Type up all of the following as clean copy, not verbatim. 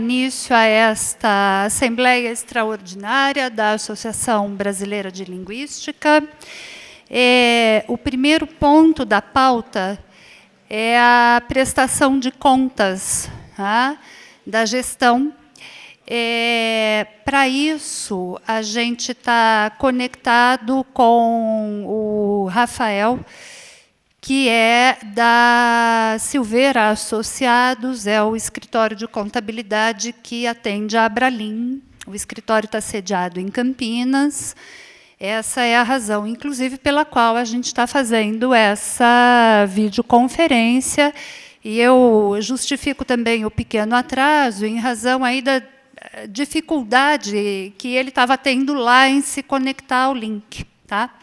Início a esta Assembleia Extraordinária da Associação Brasileira de Linguística. O primeiro ponto da pauta é a prestação de contas, tá, da gestão. Para isso, a gente está conectado com o Rafael, que é da Silveira Associados, é o escritório de contabilidade que atende a Abralim. O escritório está sediado em Campinas. Essa é a razão, inclusive, pela qual a gente está fazendo essa videoconferência. E eu justifico também o pequeno atraso em razão aí da dificuldade que ele estava tendo lá em se conectar ao link, tá?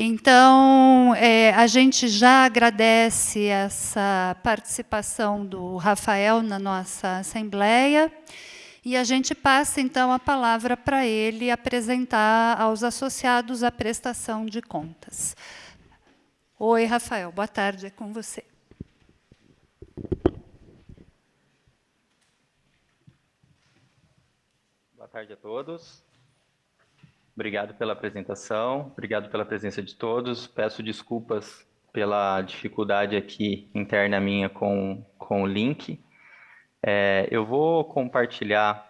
Então, a gente já agradece essa participação do Rafael na nossa Assembleia e a gente passa, então, a palavra para ele apresentar aos associados a prestação de contas. Oi, Rafael, boa tarde, é com você. Boa tarde a todos. Obrigado pela apresentação, obrigado pela presença de todos. Peço desculpas pela dificuldade aqui interna minha com o link. Eu vou compartilhar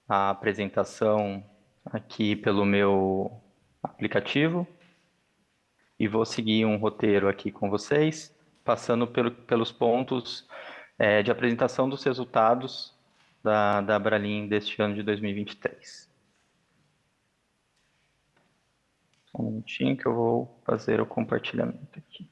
a apresentação aqui pelo meu aplicativo e vou seguir um roteiro aqui com vocês, passando pelos pontos de apresentação dos resultados da Abralim deste ano de 2023. Um minutinho que eu vou fazer o compartilhamento aqui.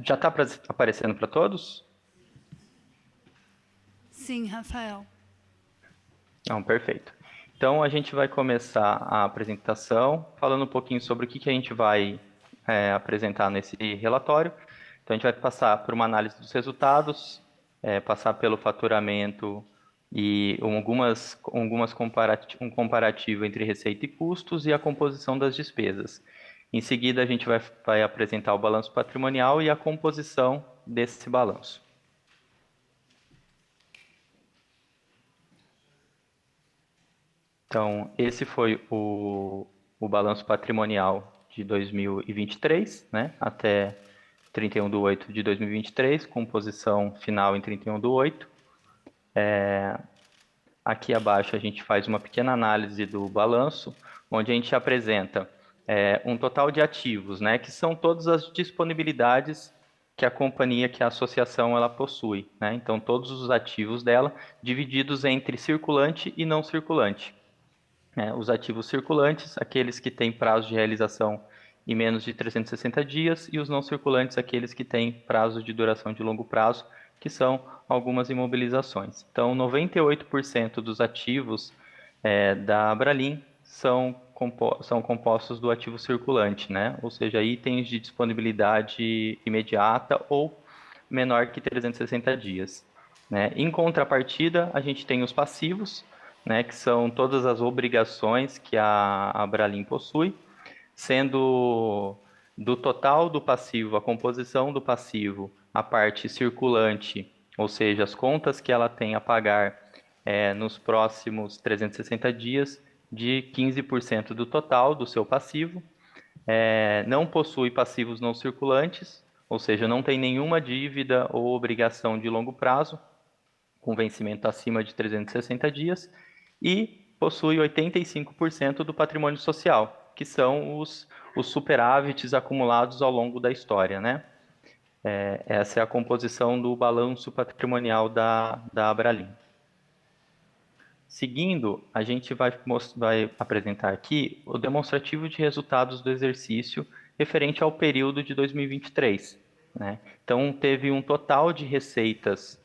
Já está aparecendo para todos? Sim, Rafael. Não, perfeito. Então, a gente vai começar a apresentação falando um pouquinho sobre o que a gente vai apresentar nesse relatório. Então, a gente vai passar por uma análise dos resultados, passar pelo faturamento e um comparativo entre receita e custos e a composição das despesas. Em seguida, a gente vai apresentar o balanço patrimonial e a composição desse balanço. Então, esse foi o balanço patrimonial de 2023, né, até 31/8 de 2023, composição final em 31/8. Aqui abaixo a gente faz uma pequena análise do balanço, onde a gente apresenta um total de ativos, né, que são todas as disponibilidades que a companhia, que a associação, ela possui, né? Então, todos os ativos dela divididos entre circulante e não circulante. Os ativos circulantes, aqueles que têm prazo de realização em menos de 360 dias, e os não circulantes, aqueles que têm prazo de duração de longo prazo, que são algumas imobilizações. Então, 98% dos ativos da Abralim são compostos do ativo circulante, né? Ou seja, itens de disponibilidade imediata ou menor que 360 dias. Né? Em contrapartida, a gente tem os passivos, né, que são todas as obrigações que a Abralim possui, sendo do total do passivo, a composição do passivo, a parte circulante, ou seja, as contas que ela tem a pagar nos próximos 360 dias, de 15% do total do seu passivo. Não possui passivos não circulantes, ou seja, não tem nenhuma dívida ou obrigação de longo prazo, com vencimento acima de 360 dias, e possui 85% do patrimônio social, que são os superávites acumulados ao longo da história, né? Essa é a composição do balanço patrimonial da Abralim. Seguindo, a gente vai apresentar aqui o demonstrativo de resultados do exercício referente ao período de 2023. Né? Então, teve um total de receitas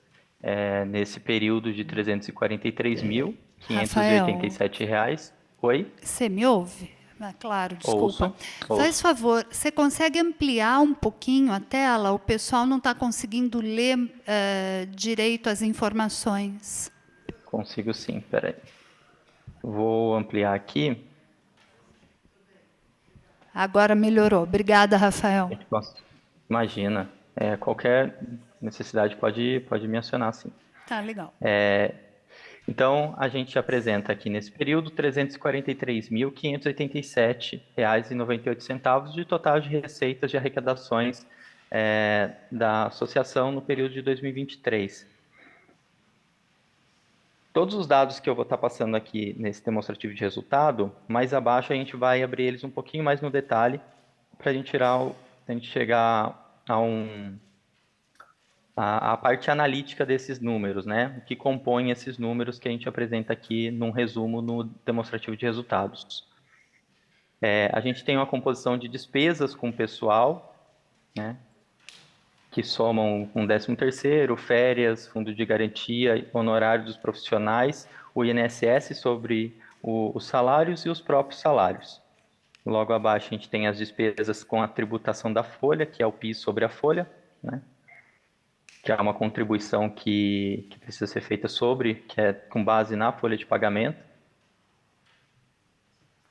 nesse período de 343 mil, Rafael, R$ 587. Oi? você me ouve? Ah, claro, desculpa. Ouço, Faz ouço. favor, você consegue ampliar um pouquinho a tela? O pessoal não está conseguindo ler direito as informações. Consigo sim, peraí. Vou ampliar aqui. Agora melhorou. Obrigada, Rafael. Imagina, qualquer necessidade pode me acionar, sim. Tá legal. Então, a gente apresenta aqui nesse período R$ 343.587,98 de total de receitas de arrecadações da associação no período de 2023. Todos os dados que eu vou estar passando aqui nesse demonstrativo de resultado, mais abaixo a gente vai abrir eles um pouquinho mais no detalhe para a gente chegar a parte analítica desses números, né? O que compõe esses números que a gente apresenta aqui num resumo no demonstrativo de resultados. A gente tem uma composição de despesas com pessoal, né? Que somam um 13º, férias, fundo de garantia, honorário dos profissionais, o INSS sobre os salários e os próprios salários. Logo abaixo a gente tem as despesas com a tributação da folha, que é o PIS sobre a folha, né? Que é uma contribuição que precisa ser feita que é com base na folha de pagamento.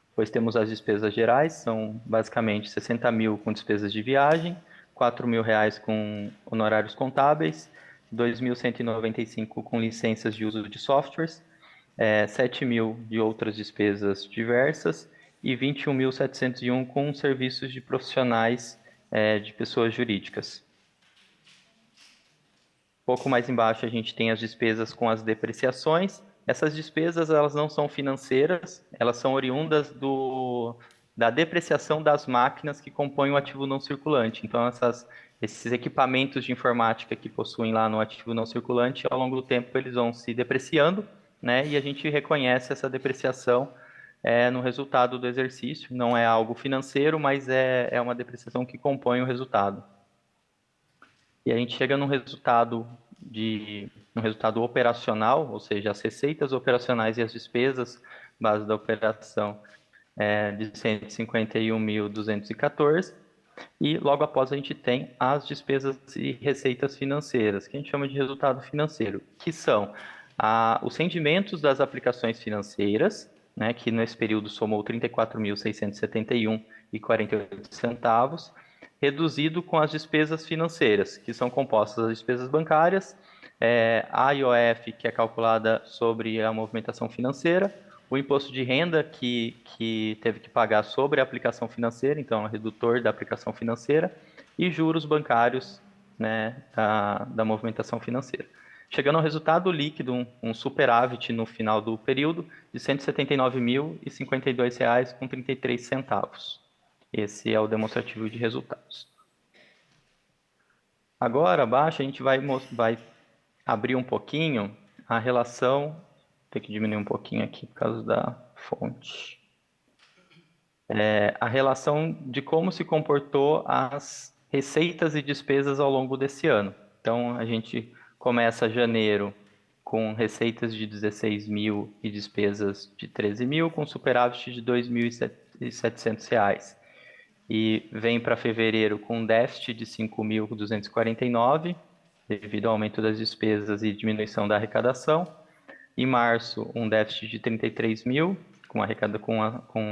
Depois temos as despesas gerais, são basicamente 60 mil com despesas de viagem, 4 mil reais com honorários contábeis, 2.195 com licenças de uso de softwares, 7 mil de outras despesas diversas e 21.701 com serviços de profissionais de pessoas jurídicas. Um pouco mais embaixo a gente tem as despesas com as depreciações. Essas despesas elas não são financeiras, elas são oriundas da depreciação das máquinas que compõem o ativo não circulante. Então, esses equipamentos de informática que possuem lá no ativo não circulante, ao longo do tempo eles vão se depreciando, né? E a gente reconhece essa depreciação no resultado do exercício. Não é algo financeiro, mas é uma depreciação que compõe o resultado. E a gente chega num resultado operacional, ou seja, as receitas operacionais e as despesas base da operação de 151.214, e logo após a gente tem as despesas e receitas financeiras, que a gente chama de resultado financeiro, que são os rendimentos das aplicações financeiras, né, que nesse período somou 34.671,48 reduzido com as despesas financeiras, que são compostas das despesas bancárias, a IOF, que é calculada sobre a movimentação financeira, o imposto de renda que teve que pagar sobre a aplicação financeira, então é o redutor da aplicação financeira, e juros bancários, né, da movimentação financeira. Chegando ao resultado líquido, um superávit no final do período de R$ 179.052,33. Esse é o demonstrativo de resultados. Agora, abaixo, a gente vai abrir um pouquinho a relação. Tem que diminuir um pouquinho aqui por causa da fonte. A relação de como se comportou as receitas e despesas ao longo desse ano. Então, a gente começa janeiro com receitas de 16 mil e despesas de 13 mil, com superávit de R$ 2.700. E vem para fevereiro com um déficit de 5.249, devido ao aumento das despesas e diminuição da arrecadação. Em março, um déficit de 33 mil, com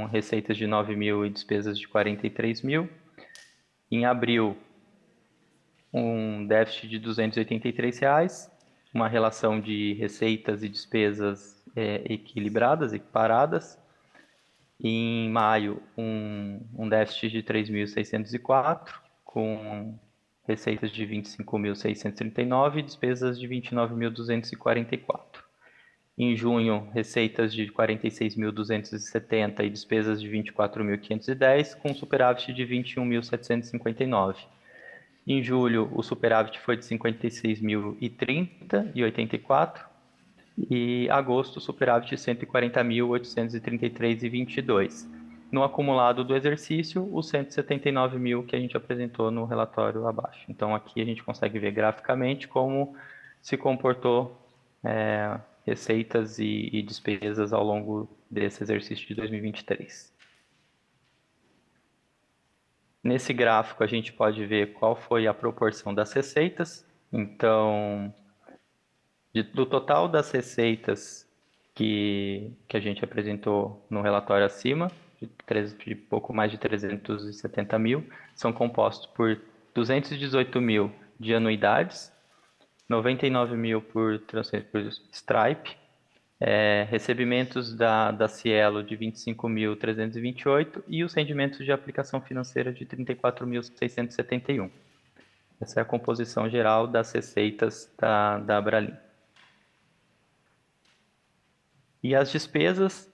receitas de 9 mil e despesas de 43 mil. Em abril, um déficit de R$ 283, uma relação de receitas e despesas equilibradas, equiparadas. Em maio, um déficit de 3.604, com receitas de 25.639 e despesas de 29.244. Em junho, receitas de 46.270 e despesas de 24.510, com superávit de 21.759. Em julho, o superávit foi de 56.030,84. E agosto, superávit de 140.833,22. No acumulado do exercício, os 179 mil que a gente apresentou no relatório abaixo. Então, aqui a gente consegue ver graficamente como se comportou receitas e despesas ao longo desse exercício de 2023. Nesse gráfico, a gente pode ver qual foi a proporção das receitas. Então, do total das receitas que a gente apresentou no relatório acima, de pouco mais de 370 mil, são compostos por 218 mil de anuidades, 99 mil por transferência por Stripe, recebimentos da Cielo de 25.328 e os rendimentos de aplicação financeira de 34.671. Essa é a composição geral das receitas da Abralim. E as despesas,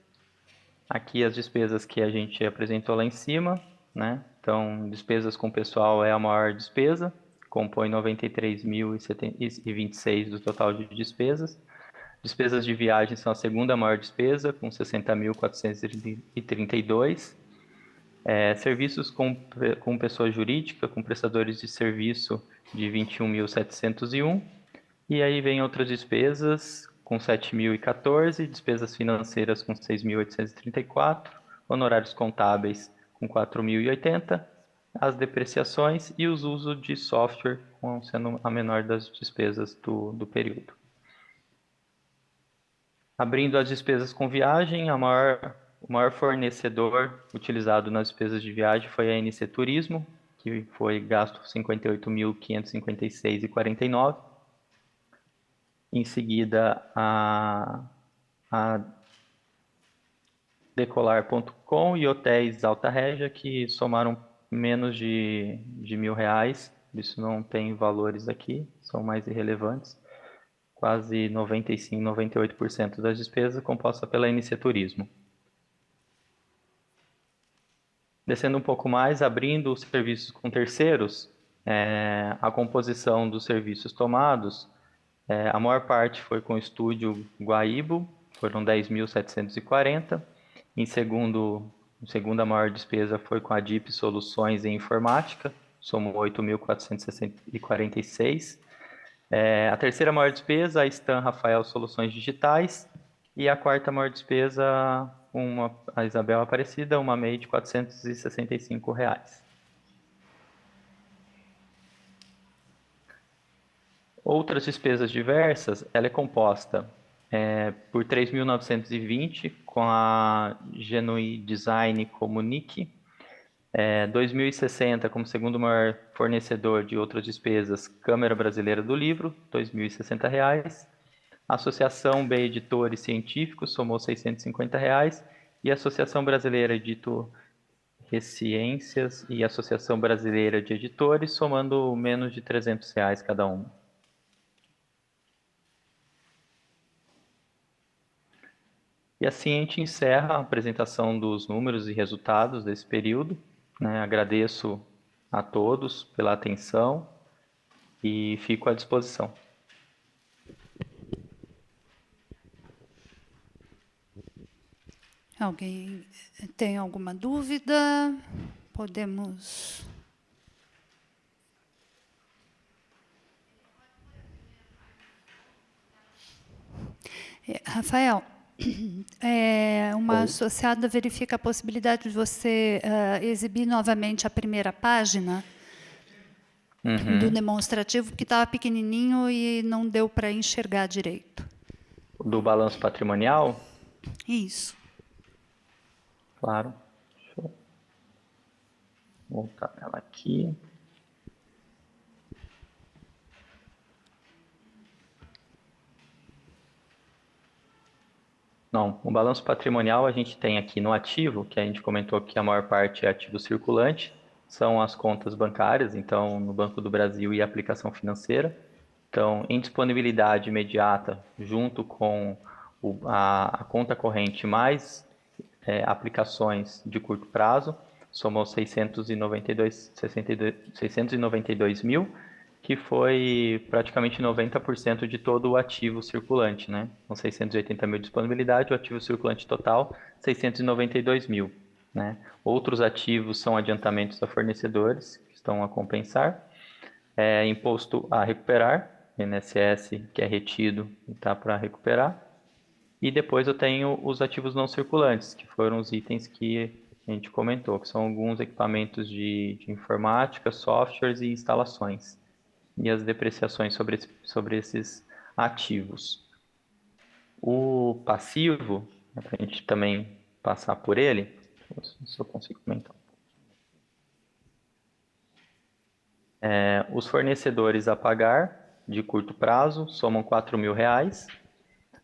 aqui as despesas que a gente apresentou lá em cima, né? Então, despesas com pessoal é a maior despesa, compõe 93.026 do total de despesas. Despesas de viagem são a segunda maior despesa, com 60.432. Serviços com pessoa jurídica, com prestadores de serviço de 21.701. E aí vem outras despesas com 7.014, despesas financeiras com 6.834, honorários contábeis com 4.080, as depreciações e os usos de software sendo a menor das despesas do período. Abrindo as despesas com viagem, o maior fornecedor utilizado nas despesas de viagem foi a NC Turismo, que foi gasto 58.556,49. Em seguida, a Decolar.com e Hotéis Alta Régia, que somaram menos de R$ 1.000. Isso não tem valores aqui, são mais irrelevantes. Quase 95%, 98% das despesas composta pela NC Turismo. Descendo um pouco mais, abrindo os serviços com terceiros, a composição dos serviços tomados, a maior parte foi com o Estúdio Guaíbo, foram 10.740. Em segunda maior despesa foi com a DIP Soluções em Informática, somou 8.446. A terceira maior despesa, a Stan Rafael Soluções Digitais. E a quarta maior despesa, a Isabel Aparecida, uma MEI de R$ 465. Outras despesas diversas, ela é composta por 3.920 com a Genui Design Comunique, 2.060 como segundo maior fornecedor de outras despesas, Câmara Brasileira do Livro, R$ 2.060. Associação B Editores Científicos somou R$ 650. E a Associação Brasileira de Ciências e a Associação Brasileira de Editores somando menos de R$ 300 cada uma. E assim a gente encerra a apresentação dos números e resultados desse período. Agradeço a todos pela atenção e fico à disposição. Alguém tem alguma dúvida? Podemos... Rafael, uma associada verifica a possibilidade de você exibir novamente a primeira página do demonstrativo, porque estava pequenininho e não deu para enxergar direito. Do balanço patrimonial? Isso. Claro. Deixa eu voltar ela aqui. Não, o balanço patrimonial a gente tem aqui no ativo, que a gente comentou que a maior parte é ativo circulante, são as contas bancárias, então no Banco do Brasil e a aplicação financeira. Então, em disponibilidade imediata, junto com a conta corrente mais aplicações de curto prazo, somou 692 mil, que foi praticamente 90% de todo o ativo circulante, né? Com 680 mil de disponibilidade, o ativo circulante total, 692 mil. Né? Outros ativos são adiantamentos a fornecedores, que estão a compensar, imposto a recuperar, INSS que é retido e está para recuperar, E depois eu tenho os ativos não circulantes, que foram os itens que a gente comentou, que são alguns equipamentos de informática, softwares e instalações. E as depreciações sobre esses ativos. O passivo, para a gente também passar por ele, se eu consigo comentar. Os fornecedores a pagar de curto prazo somam R$ 4.000.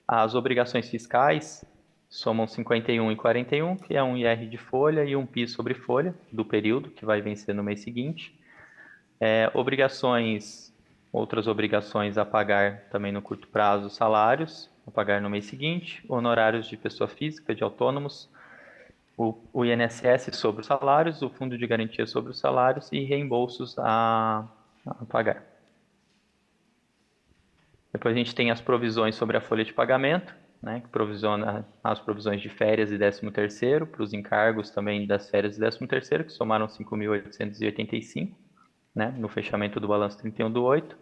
As obrigações fiscais somam 51,41, que é um IR de folha e um PIS sobre folha do período, que vai vencer no mês seguinte. Outras obrigações a pagar também no curto prazo, salários a pagar no mês seguinte, honorários de pessoa física, de autônomos, o INSS sobre os salários, o Fundo de Garantia sobre os salários e reembolsos a pagar. Depois a gente tem as provisões sobre a folha de pagamento, né, que provisiona as provisões de férias e 13º, para os encargos também das férias e 13º, que somaram 5.885, né, no fechamento do balanço 31/8,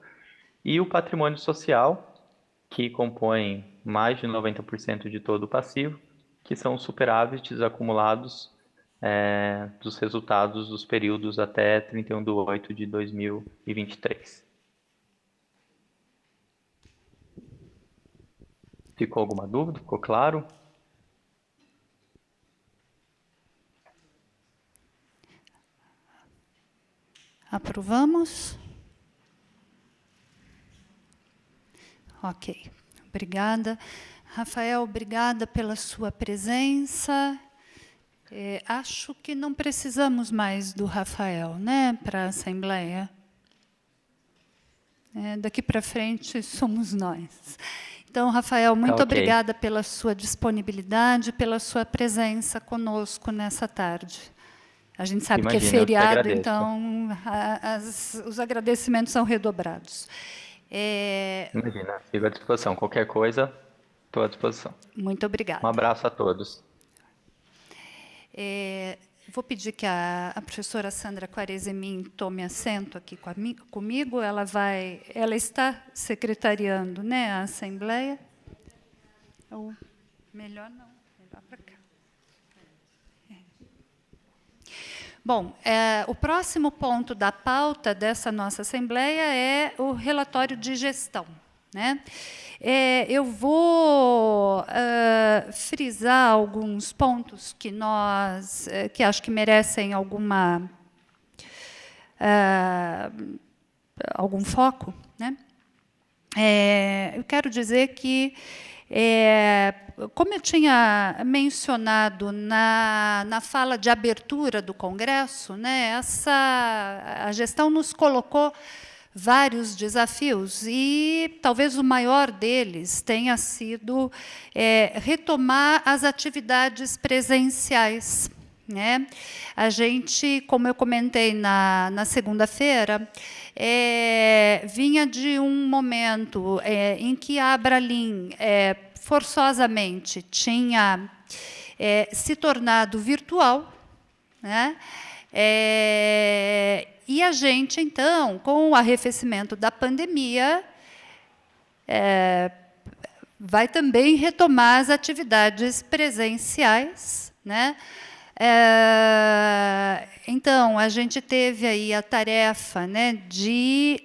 e o patrimônio social, que compõe mais de 90% de todo o passivo, que são os superávites acumulados dos resultados dos períodos até 31/8 de 2023. Ficou alguma dúvida? Ficou claro? Aprovamos? Ok, obrigada. Rafael, obrigada pela sua presença. Acho que não precisamos mais do Rafael, né, para a Assembleia. Daqui para frente somos nós. Então, Rafael, muito obrigada pela sua disponibilidade, pela sua presença conosco nessa tarde. A gente sabe que é feriado, então os agradecimentos são redobrados. Imagina, fico à disposição. Qualquer coisa, estou à disposição. Muito obrigada. Um abraço a todos. Vou pedir que a professora Sandra Quarezemin tome assento aqui comigo. Ela está secretariando, né, a Assembleia. Ou melhor não, melhor para cá. Bom, o próximo ponto da pauta dessa nossa Assembleia é o relatório de gestão, né? Eu vou frisar alguns pontos que acho que merecem algum foco, né? Eu quero dizer que, como eu tinha mencionado na fala de abertura do Congresso, né, a gestão nos colocou vários desafios, e talvez o maior deles tenha sido retomar as atividades presenciais, né? A gente, como eu comentei na segunda-feira, vinha de um momento em que a Abralim forçosamente tinha se tornado virtual, né? E a gente, então, com o arrefecimento da pandemia, vai também retomar as atividades presenciais, né? Então, a gente teve aí a tarefa, né, de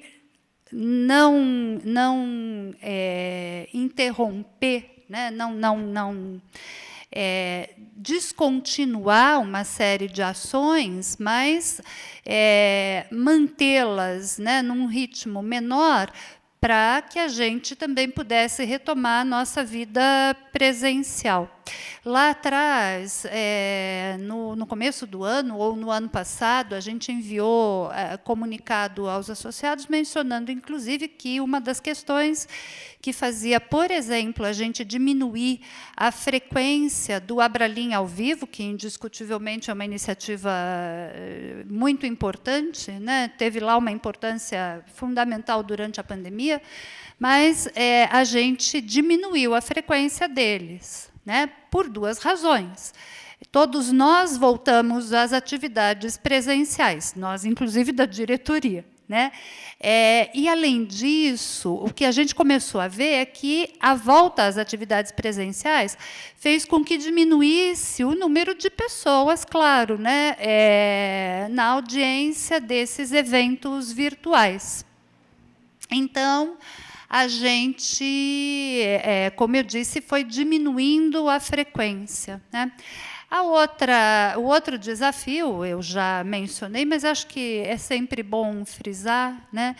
não interromper, né, não descontinuar uma série de ações, mas mantê-las, né, num ritmo menor, para que a gente também pudesse retomar a nossa vida presencial. Lá atrás, no começo do ano, ou no ano passado, a gente enviou comunicado aos associados, mencionando, inclusive, que uma das questões que fazia, por exemplo, a gente diminuir a frequência do Abralim ao vivo, que indiscutivelmente é uma iniciativa muito importante, né? Teve lá uma importância fundamental durante a pandemia, mas a gente diminuiu a frequência deles, né? Por duas razões. Todos nós voltamos às atividades presenciais, nós, inclusive, da diretoria, né? E, além disso, o que a gente começou a ver é que a volta às atividades presenciais fez com que diminuísse o número de pessoas, claro, né, na audiência desses eventos virtuais. Então, a gente, como eu disse, foi diminuindo a frequência, né? O outro desafio, eu já mencionei, mas acho que é sempre bom frisar, né?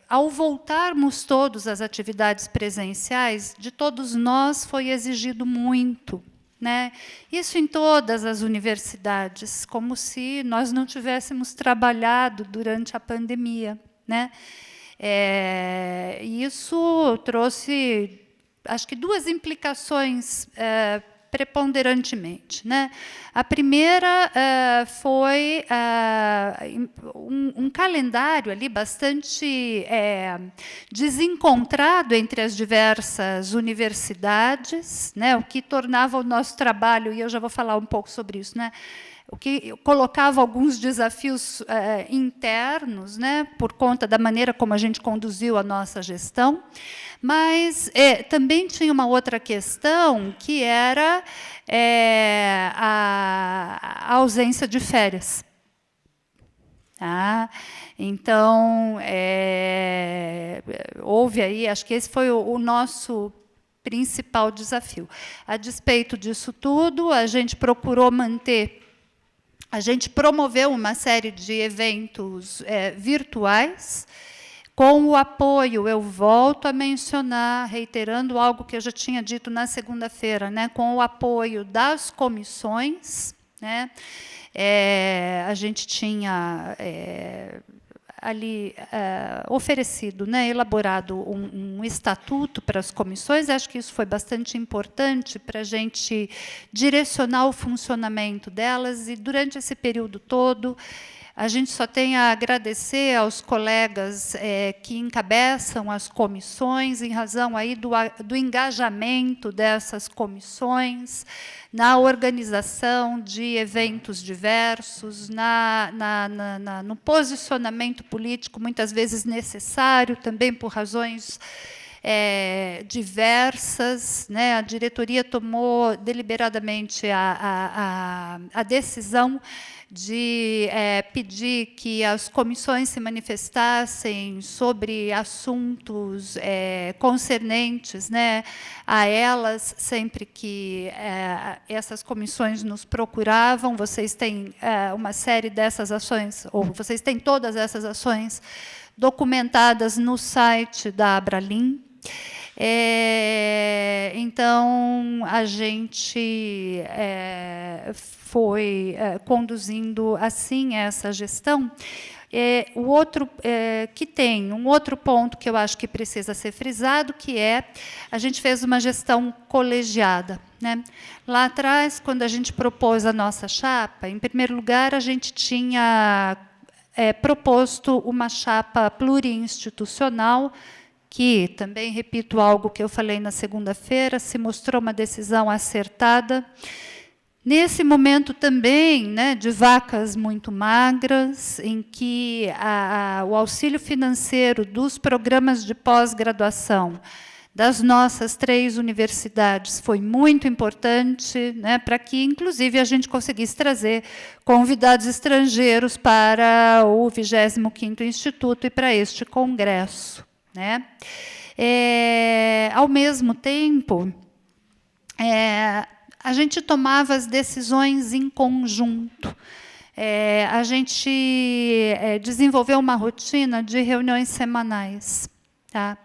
Ao voltarmos todos às atividades presenciais, de todos nós foi exigido muito, né? Isso em todas as universidades, como se nós não tivéssemos trabalhado durante a pandemia, né? Isso trouxe, acho que, duas implicações preponderantemente, né? A primeira foi um calendário ali bastante desencontrado entre as diversas universidades, né? O que tornava o nosso trabalho, e eu já vou falar um pouco sobre isso, né? O que colocava alguns desafios internos, né, por conta da maneira como a gente conduziu a nossa gestão, mas também tinha uma outra questão, que era a ausência de férias. Tá? Então, houve aí, acho que esse foi o nosso principal desafio. A despeito disso tudo, a gente procurou manter. A gente promoveu uma série de eventos virtuais, com o apoio, eu volto a mencionar, reiterando algo que eu já tinha dito na segunda-feira, né, com o apoio das comissões, né, a gente tinha ali oferecido, né, elaborado um estatuto para as comissões. Acho que isso foi bastante importante para a gente direcionar o funcionamento delas, e durante esse período todo a gente só tem a agradecer aos colegas que encabeçam as comissões, em razão aí do engajamento dessas comissões, na organização de eventos diversos, no posicionamento político, muitas vezes necessário, também por razões diversas, né? A diretoria tomou deliberadamente a decisão de pedir que as comissões se manifestassem sobre assuntos concernentes, né, a elas, sempre que essas comissões nos procuravam. Vocês têm uma série dessas ações, ou vocês têm todas essas ações documentadas no site da Abralim. Então, a gente foi conduzindo assim essa gestão. O outro, que tem um outro ponto que eu acho que precisa ser frisado, que a gente fez uma gestão colegiada, né? Lá atrás, quando a gente propôs a nossa chapa, em primeiro lugar, a gente tinha proposto uma chapa pluriinstitucional, que, também repito algo que eu falei na segunda-feira, se mostrou uma decisão acertada. Nesse momento também, né, de vacas muito magras, em que o auxílio financeiro dos programas de pós-graduação das nossas 3 universidades foi muito importante, né, para que, inclusive, a gente conseguisse trazer convidados estrangeiros para o 25º Instituto e para este congresso, né? Ao mesmo tempo, a gente tomava as decisões em conjunto. A gente desenvolveu uma rotina de reuniões semanais. Tá?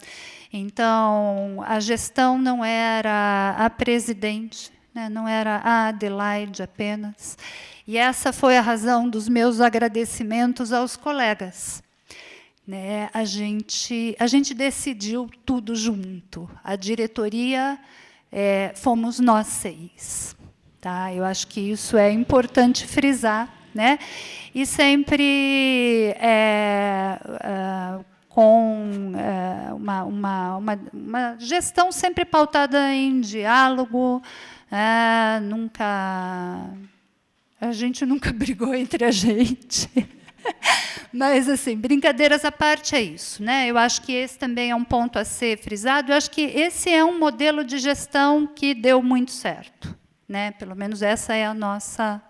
Então, a gestão não era a presidente, né, não era a Adelaide apenas. E essa foi a razão dos meus agradecimentos aos colegas. Né? A gente decidiu tudo junto. A diretoria fomos nós 6. Tá? Eu acho que isso é importante frisar, né? E sempre com uma gestão sempre pautada em diálogo. A gente nunca brigou entre a gente. Mas, assim, brincadeiras à parte é isso, né? Eu acho que esse também é um ponto a ser frisado. Eu acho que esse é um modelo de gestão que deu muito certo, né? Pelo menos essa é a nossa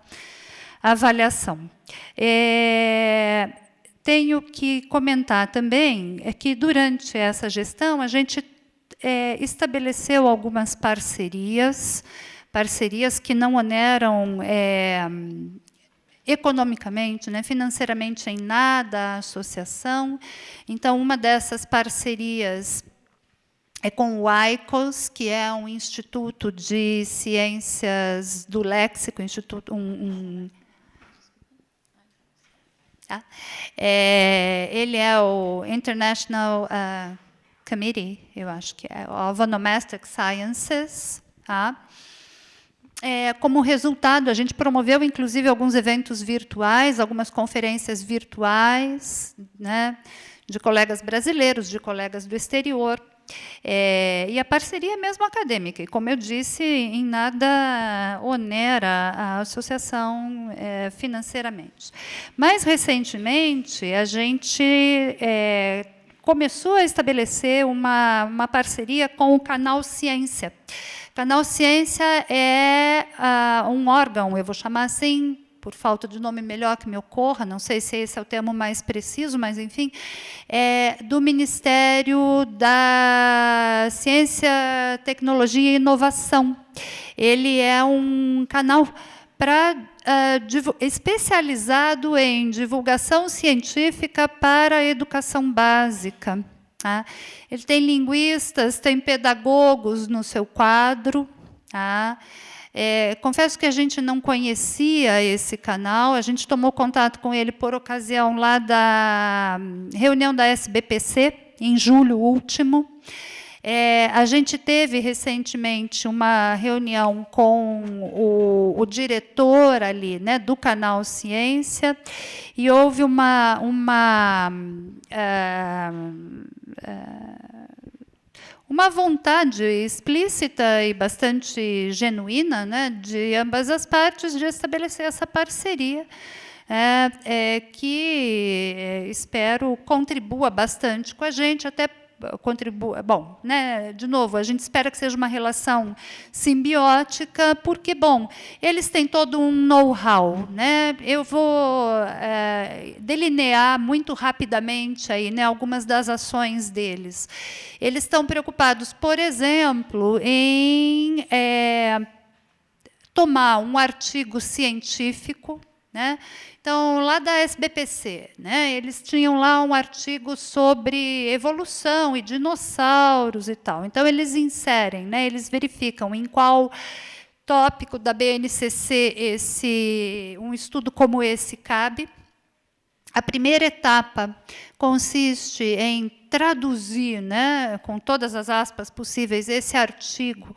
avaliação. Tenho que comentar também que, durante essa gestão, a gente estabeleceu algumas parcerias que não oneram economicamente, né, financeiramente em nada a associação. Então, uma dessas parcerias é com o ICOS, que é um instituto de ciências do léxico, ele é o International Committee, eu acho que é, of Onomastic Sciences. Tá? Como resultado, a gente promoveu, inclusive, alguns eventos virtuais, algumas conferências virtuais, né, de colegas brasileiros, de colegas do exterior, e a parceria é mesmo acadêmica. E, como eu disse, em nada onera a associação financeiramente. Mais recentemente, a gente começou a estabelecer uma parceria com o Canal Ciência. Canal Ciência é um órgão, eu vou chamar assim, por falta de nome melhor que me ocorra, não sei se esse é o termo mais preciso, mas, enfim, do Ministério da Ciência, Tecnologia e Inovação. Ele é um canal especializado em divulgação científica para a educação básica. Tá? Ele tem linguistas, tem pedagogos no seu quadro. Tá? Confesso que a gente não conhecia esse canal, a gente tomou contato com ele por ocasião lá da reunião da SBPC, em julho último. A gente teve recentemente uma reunião com o diretor ali, né, do Canal Ciência, e houve uma vontade explícita e bastante genuína, né, de ambas as partes de estabelecer essa parceria, que espero contribua bastante com a gente, até contribua. Bom, né, de novo, a gente espera que seja uma relação simbiótica, porque, bom, eles têm todo um know-how, né? Eu vou delinear muito rapidamente aí, né, algumas das ações deles. Eles estão preocupados, por exemplo, em tomar um artigo científico, né? Então, lá da SBPC, né, eles tinham lá um artigo sobre evolução e dinossauros e tal. Então, eles inserem, né, eles verificam em qual tópico da BNCC um estudo como esse cabe. A primeira etapa consiste em traduzir, né, com todas as aspas possíveis, esse artigo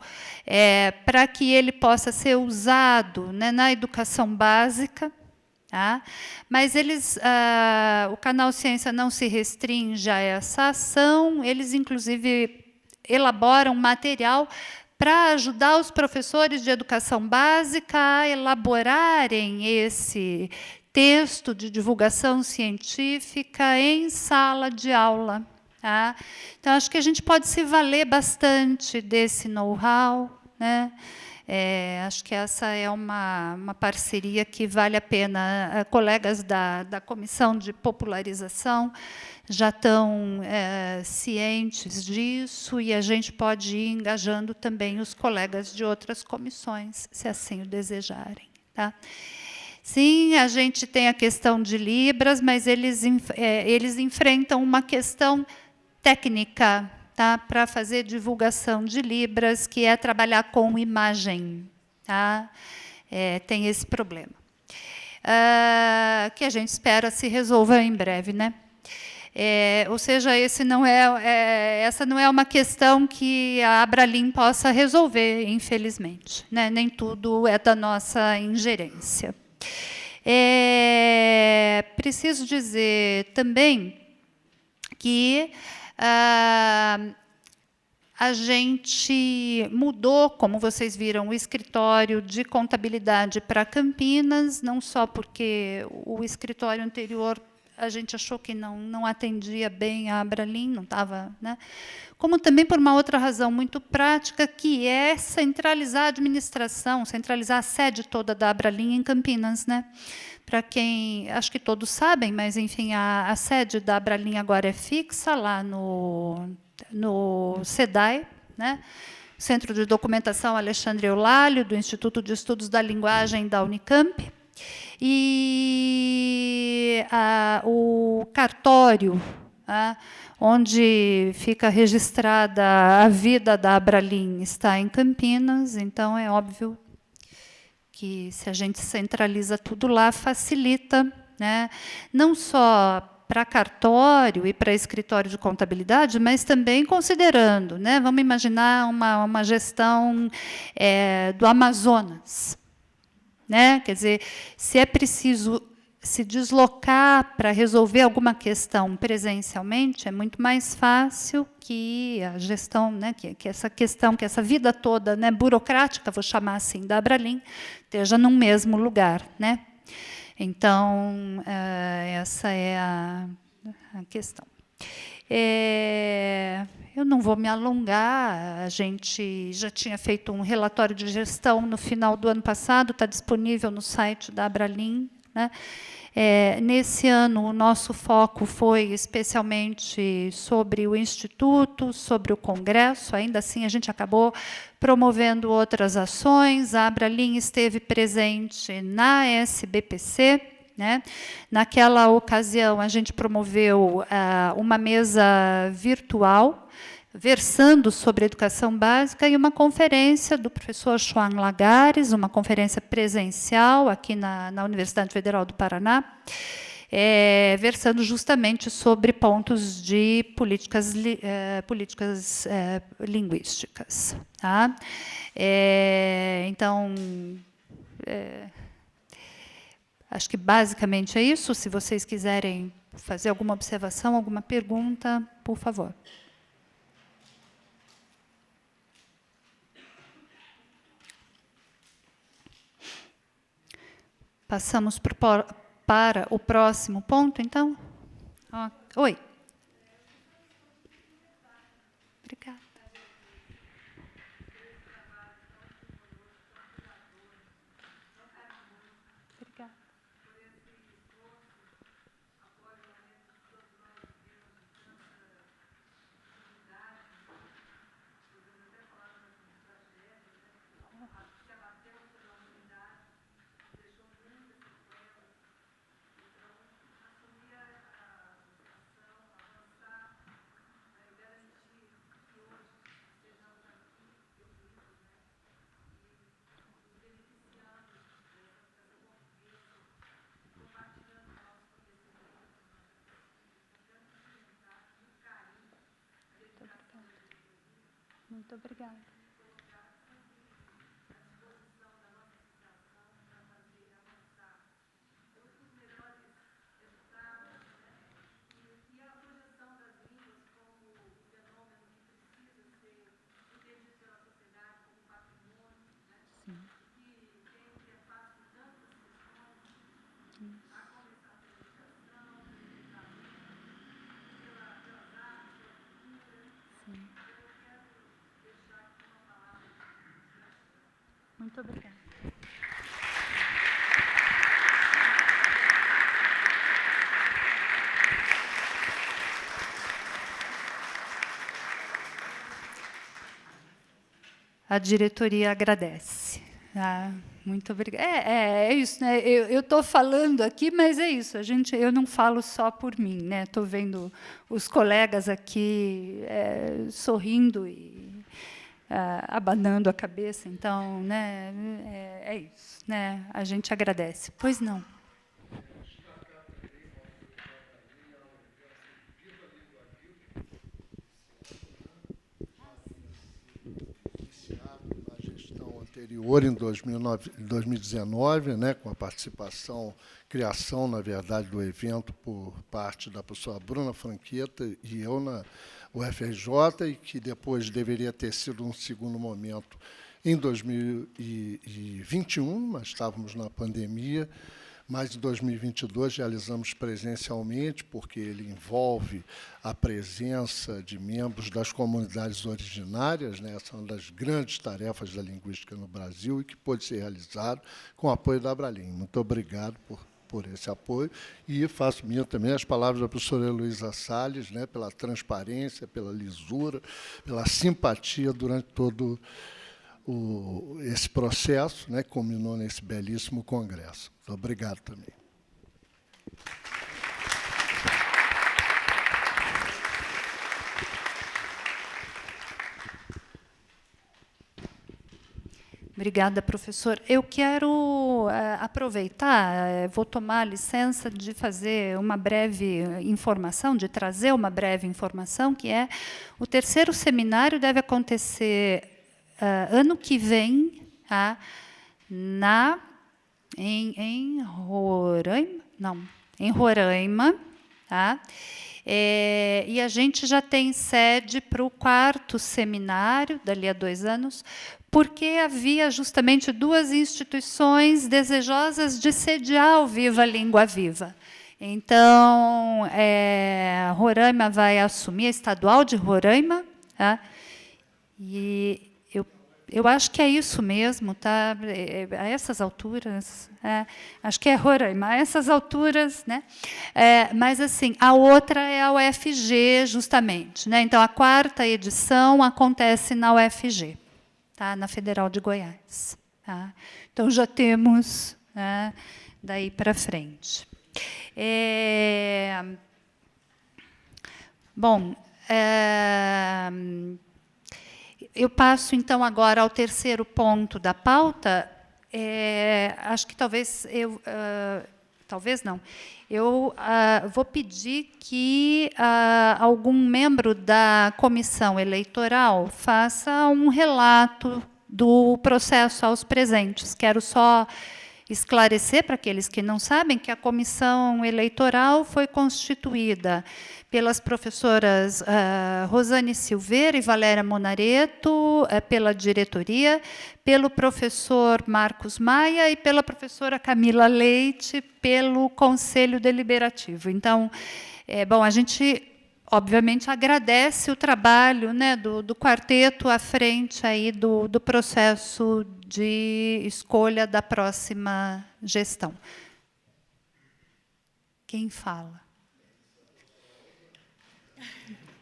para que ele possa ser usado, né, na educação básica. Tá? Mas o Canal Ciência não se restringe a essa ação, eles, inclusive, elaboram material para ajudar os professores de educação básica a elaborarem esse texto de divulgação científica em sala de aula. Tá? Então, acho que a gente pode se valer bastante desse know-how, né? Acho que essa é uma parceria que vale a pena. Colegas da Comissão de Popularização já estão cientes disso, e a gente pode ir engajando também os colegas de outras comissões, se assim o desejarem. Tá? Sim, a gente tem a questão de Libras, mas eles enfrentam uma questão técnica, tá, para fazer divulgação de Libras, que é trabalhar com imagem. Tá? Tem esse problema. Que a gente espera se resolva em breve. Né? Ou seja, essa não é uma questão que a Abralim possa resolver, infelizmente. Né? Nem tudo é da nossa ingerência. Preciso dizer também que a gente mudou, como vocês viram, o escritório de contabilidade para Campinas, não só porque o escritório anterior a gente achou que não atendia bem a Abralin, não estava, né? Como também por uma outra razão muito prática, que é centralizar a administração, centralizar a sede toda da Abralin em Campinas, né? Para quem, acho que todos sabem, mas, enfim, a sede da Abralin agora é fixa, lá no SEDAI, né? Centro de Documentação Alexandre Eulálio, do Instituto de Estudos da Linguagem da Unicamp. E o cartório, onde fica registrada a vida da Abralin, está em Campinas, então é óbvio que, se a gente centraliza tudo lá, facilita, né, não só para cartório e para escritório de contabilidade, mas também considerando, né, vamos imaginar uma gestão do Amazonas, né? Quer dizer, se é preciso se deslocar para resolver alguma questão presencialmente, é muito mais fácil que a gestão, né, que essa questão, que essa vida toda, né, burocrática, vou chamar assim, da Abralin, esteja no mesmo lugar, né? Então, essa é a questão. Eu não vou me alongar, a gente já tinha feito um relatório de gestão no final do ano passado, está disponível no site da Abralin, né? Nesse ano, o nosso foco foi especialmente sobre o Instituto, sobre o Congresso. Ainda assim, a gente acabou promovendo outras ações. A Abralin esteve presente na SBPC, né? Naquela ocasião, a gente promoveu uma mesa virtual, versando sobre educação básica, e uma conferência do professor João Lagares, uma conferência presencial aqui na Universidade Federal do Paraná, versando justamente sobre pontos de políticas linguísticas. Tá? Então, acho que basicamente é isso. Se vocês quiserem fazer alguma observação, alguma pergunta, por favor. Passamos para o próximo ponto, então? Oi. Obrigada. Obrigada. Muito obrigada. Muito obrigada. A diretoria agradece. Muito obrigada. É isso, né? Eu estou falando aqui, mas é isso. Eu não falo só por mim, né? Estou vendo os colegas aqui sorrindo e abanando a cabeça. Então, né? É isso, né? A gente agradece. Pois não. Anterior, em 2019, né, com a participação, criação, na verdade, do evento por parte da professora Bruna Franqueta e eu na UFRJ, e que depois deveria ter sido um segundo momento em 2021, mas estávamos na pandemia, mas em 2022 realizamos presencialmente, porque ele envolve a presença de membros das comunidades originárias, né? Essa é uma das grandes tarefas da linguística no Brasil e que pôde ser realizado com o apoio da Abralim. Muito obrigado por esse apoio, e faço minha também as palavras da professora Heloísa Salles, né, pela transparência, pela lisura, pela simpatia durante todo esse processo, né, que culminou nesse belíssimo congresso. Muito obrigado também. Obrigada, professor. Eu quero aproveitar, vou tomar licença de fazer uma breve informação, de trazer uma breve informação, que é o terceiro seminário deve acontecer ano que vem, tá? Em Roraima? Não, em Roraima, tá? E a gente já tem sede para o 4º seminário, dali a 2 anos, porque havia justamente 2 instituições desejosas de sediar o Viva Língua Viva. Então, Roraima vai assumir, a Estadual de Roraima, tá? E eu acho que é isso mesmo, tá? A essas alturas, acho que é Roraima, a essas alturas, né? Mas assim, a outra é a UFG, justamente, né? Então, a 4ª edição acontece na UFG, tá? Na Federal de Goiás, tá? Então, já temos, né, daí para frente. Bom, eu passo, então, agora ao terceiro ponto da pauta. Acho que talvez não. Eu vou pedir que algum membro da comissão eleitoral faça um relato do processo aos presentes. Quero só esclarecer para aqueles que não sabem que a comissão eleitoral foi constituída pelas professoras Rosane Silveira e Valéria Monareto, pela diretoria, pelo professor Marcos Maia e pela professora Camila Leite, pelo Conselho Deliberativo. Então, bom, a gente, obviamente, agradece o trabalho, né, do quarteto à frente aí do processo de escolha da próxima gestão. Quem fala?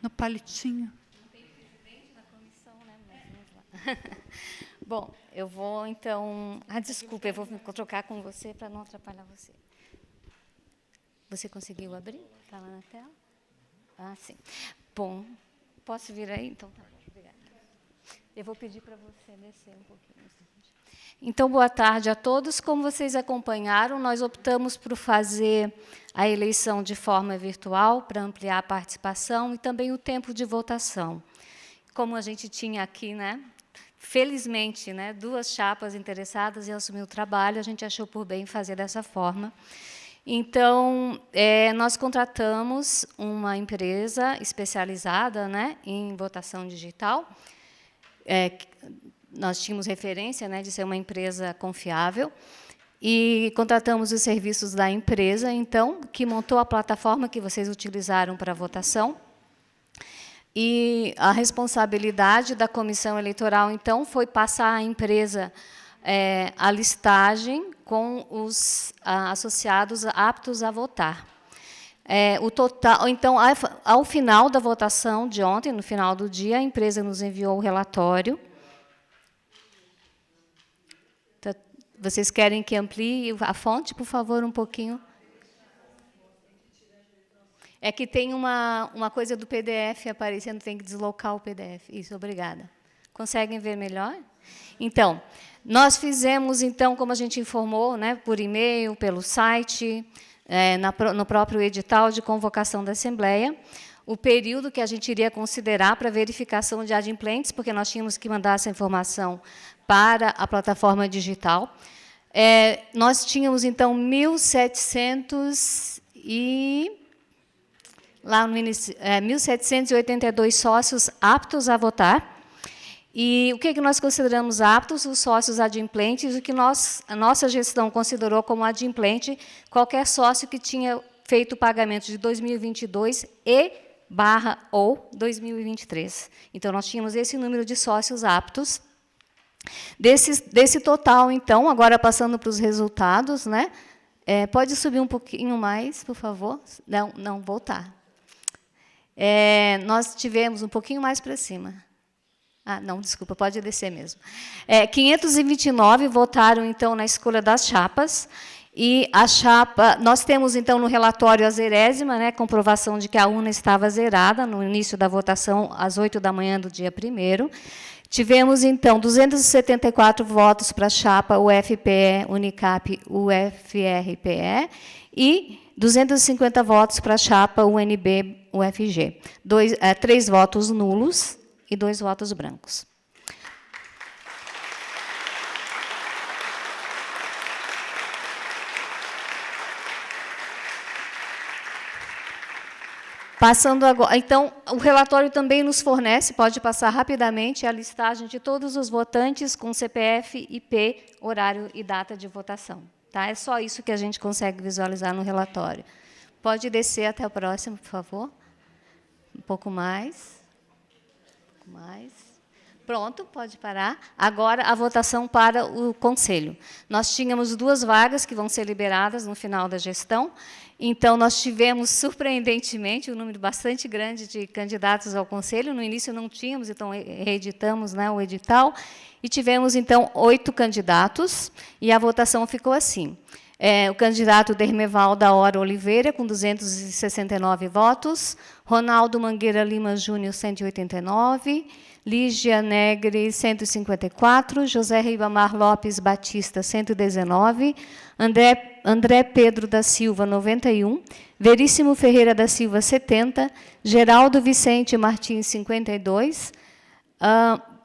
No palitinho. Não tem presidente da comissão, né? Mas vamos lá. Bom, eu vou, então... desculpa, eu vou me trocar com você para não atrapalhar você. Você conseguiu abrir? Está lá na tela? Sim. Bom, posso vir aí? Então, tá. Obrigada. Eu vou pedir para você descer um pouquinho. Então, boa tarde a todos. Como vocês acompanharam, nós optamos por fazer a eleição de forma virtual, para ampliar a participação e também o tempo de votação. Como a gente tinha aqui, né, felizmente, né, 2 chapas interessadas em assumir o trabalho, a gente achou por bem fazer dessa forma. Então, nós contratamos uma empresa especializada, né, em votação digital. Nós tínhamos referência, né, de ser uma empresa confiável, e contratamos os serviços da empresa, então, que montou a plataforma que vocês utilizaram para a votação. E a responsabilidade da comissão eleitoral, então, foi passar à empresa a listagem com os associados aptos a votar. O total, então, ao final da votação de ontem, no final do dia, a empresa nos enviou o relatório. Vocês querem que amplie a fonte, por favor, um pouquinho? É que tem uma coisa do PDF aparecendo, tem que deslocar o PDF. Isso, obrigada. Conseguem ver melhor? Então, nós fizemos, então, como a gente informou, né, por e-mail, pelo site, no próprio edital de convocação da Assembleia, o período que a gente iria considerar para verificação de adimplentes, porque nós tínhamos que mandar essa informação para a plataforma digital. Nós tínhamos, então, 1.782 sócios aptos a votar, E o que nós consideramos aptos? Os sócios adimplentes, o que a nossa gestão considerou como adimplente qualquer sócio que tinha feito o pagamento de 2022 ou 2023. Então, nós tínhamos esse número de sócios aptos. Desse total, então, agora passando para os resultados, né? Pode subir um pouquinho mais, por favor? Não, voltar. Nós tivemos um pouquinho mais para cima. Não, desculpa, pode descer mesmo. 529 votaram, então, na escolha das chapas. E a chapa, nós temos, então, no relatório a zerésima, né, comprovação de que a urna estava zerada no início da votação, às 8 da manhã do dia 1º. Tivemos, então, 274 votos para a chapa UFPE, Unicap, UFRPE, e 250 votos para a chapa UNB, UFG. 3 votos nulos e 2 votos brancos. Passando agora, então, o relatório também nos fornece, pode passar rapidamente, a listagem de todos os votantes com CPF, IP, horário e data de votação. Tá? É só isso que a gente consegue visualizar no relatório. Pode descer até o próximo, por favor. Um pouco mais. Pronto, pode parar. Agora, a votação para o conselho. Nós tínhamos 2 vagas que vão ser liberadas no final da gestão. Então, nós tivemos, surpreendentemente, um número bastante grande de candidatos ao conselho. No início não tínhamos, então reeditamos, né, o edital. E tivemos, então, 8 candidatos. E a votação ficou assim. O candidato Dermeval da Hora Oliveira, com 269 votos. Ronaldo Mangueira Lima Júnior, 189. Lígia Negre, 154, José Ribamar Lopes Batista, 119, André Pedro da Silva, 91, Veríssimo Ferreira da Silva, 70, Geraldo Vicente Martins, 52,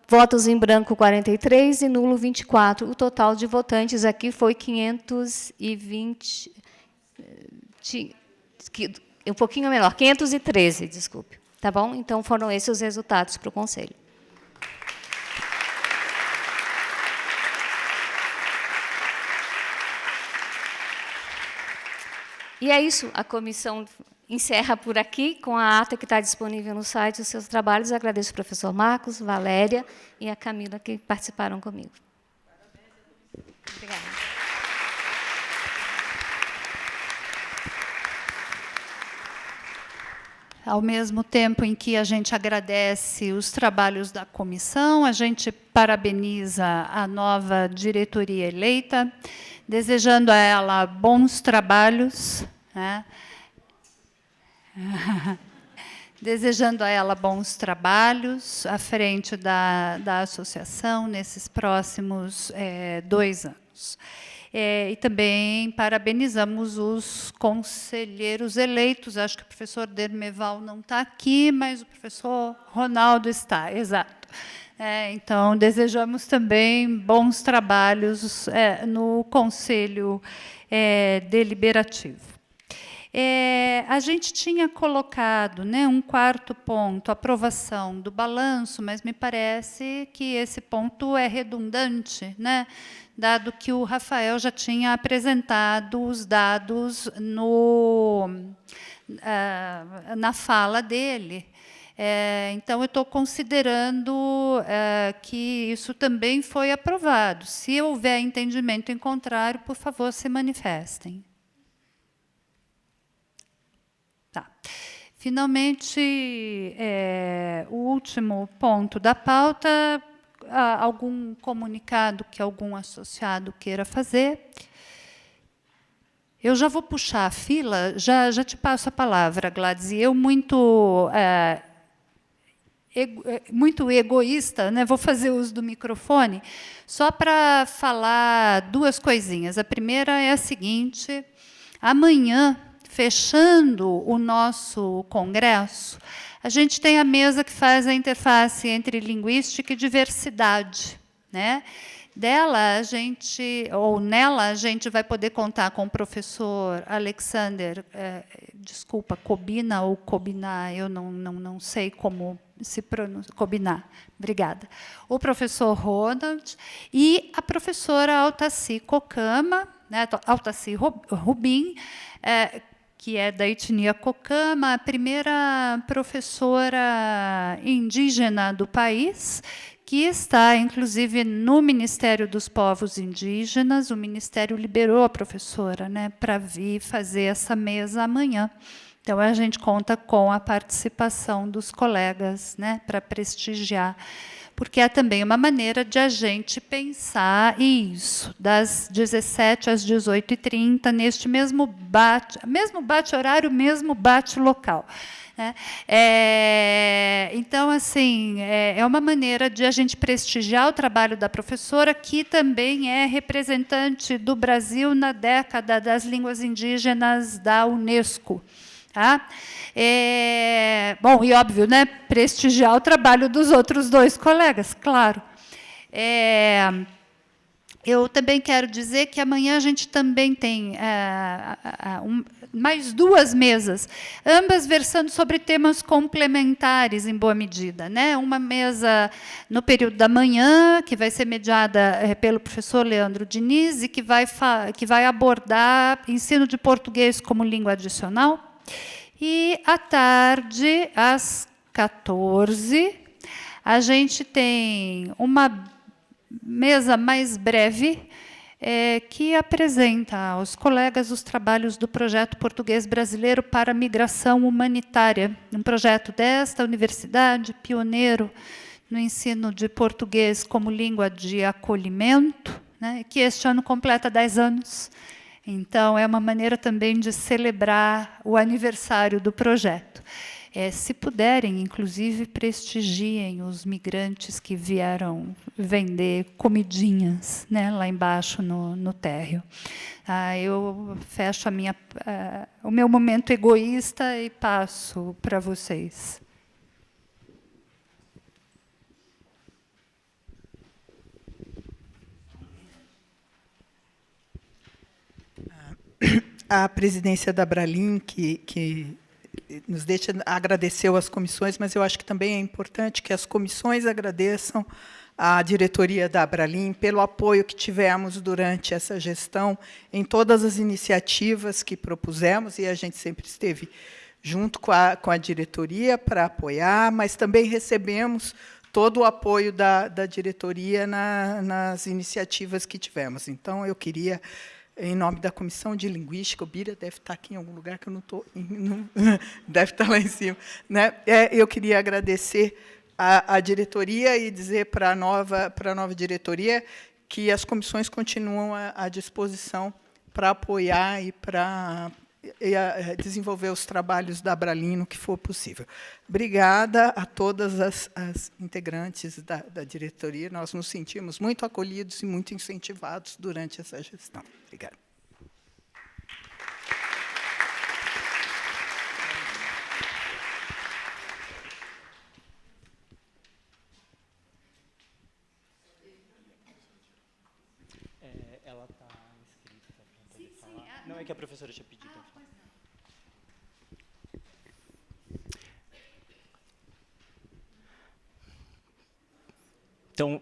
votos em branco, 43, e nulo, 24. O total de votantes aqui foi 520, um pouquinho menor, 513, desculpe. Tá bom? Então, foram esses os resultados para o Conselho. E é isso, a comissão encerra por aqui, com a ata que está disponível no site dos seus trabalhos. Agradeço ao professor Marcos, Valéria e a Camila, que participaram comigo. Obrigada. Ao mesmo tempo em que a gente agradece os trabalhos da comissão, a gente parabeniza a nova diretoria eleita, desejando a ela bons trabalhos, né? Desejando a ela bons trabalhos à frente da associação nesses próximos 2 anos. E também parabenizamos os conselheiros eleitos. Acho que o professor Dermeval não está aqui, mas o professor Ronaldo está, exato. Então, desejamos também bons trabalhos no Conselho Deliberativo. A gente tinha colocado, né, um 4º ponto, aprovação do balanço, mas me parece que esse ponto é redundante, né, dado que o Rafael já tinha apresentado os dados na fala dele. Então, eu estou considerando que isso também foi aprovado. Se houver entendimento em contrário, por favor, se manifestem. Tá. Finalmente, o último ponto da pauta, algum comunicado que algum associado queira fazer. Eu já vou puxar a fila, já te passo a palavra, Gladys. E eu, muito egoísta, né, vou fazer uso do microfone, só para falar 2 coisinhas. A primeira é a seguinte: amanhã, fechando o nosso congresso, a gente tem a mesa que faz a interface entre linguística e diversidade, né? Dela, nela, a gente vai poder contar com o professor Alexander, desculpa, Cobina ou Cobiná, eu não sei como se pronuncia, Cobiná, obrigada. O professor Ronald e a professora Altaci Cocama, né, Altaci Rubim, que é da etnia Cocama, a primeira professora indígena do país, que está, inclusive, no Ministério dos Povos Indígenas. O Ministério liberou a professora, né, para vir fazer essa mesa amanhã. Então, a gente conta com a participação dos colegas, né, para prestigiar, porque é também uma maneira de a gente pensar isso, das 17 às 18h30, neste mesmo bate-horário, mesmo bate-local. Então, assim, é uma maneira de a gente prestigiar o trabalho da professora, que também é representante do Brasil na década das línguas indígenas da Unesco. Tá? Bom, e óbvio, né, prestigiar o trabalho dos outros dois colegas, claro. Eu também quero dizer que amanhã a gente também tem mais 2 mesas, ambas versando sobre temas complementares, em boa medida, né? Uma mesa no período da manhã, que vai ser mediada pelo professor Leandro Diniz, e que vai abordar ensino de português como língua adicional. E, à tarde, às 14h, a gente tem uma mesa mais breve, que apresenta aos colegas os trabalhos do projeto Português Brasileiro para a Migração Humanitária, um projeto desta universidade, pioneiro no ensino de português como língua de acolhimento, né, que este ano completa 10 anos. Então, é uma maneira também de celebrar o aniversário do projeto. Se puderem, inclusive, prestigiem os migrantes que vieram vender comidinhas, né, lá embaixo no térreo. Eu fecho o meu momento egoísta e passo para vocês. A presidência da Abralim, que nos deixa agradecer às comissões, mas eu acho que também é importante que as comissões agradeçam à diretoria da Abralim pelo apoio que tivemos durante essa gestão em todas as iniciativas que propusemos, e a gente sempre esteve junto com a diretoria para apoiar, mas também recebemos todo o apoio da diretoria nas iniciativas que tivemos. Então, eu queria, em nome da Comissão de Linguística, o Bira deve estar aqui em algum lugar que eu não estou, deve estar lá em cima, né? Eu queria agradecer a diretoria e dizer para a nova diretoria que as comissões continuam à disposição para apoiar e para desenvolver os trabalhos da Abralim no que for possível. Obrigada a todas as integrantes da diretoria. Nós nos sentimos muito acolhidos e muito incentivados durante essa gestão. Obrigada. Ela está inscrita para poder falar. Não, é que a professora tinha pedido. Então,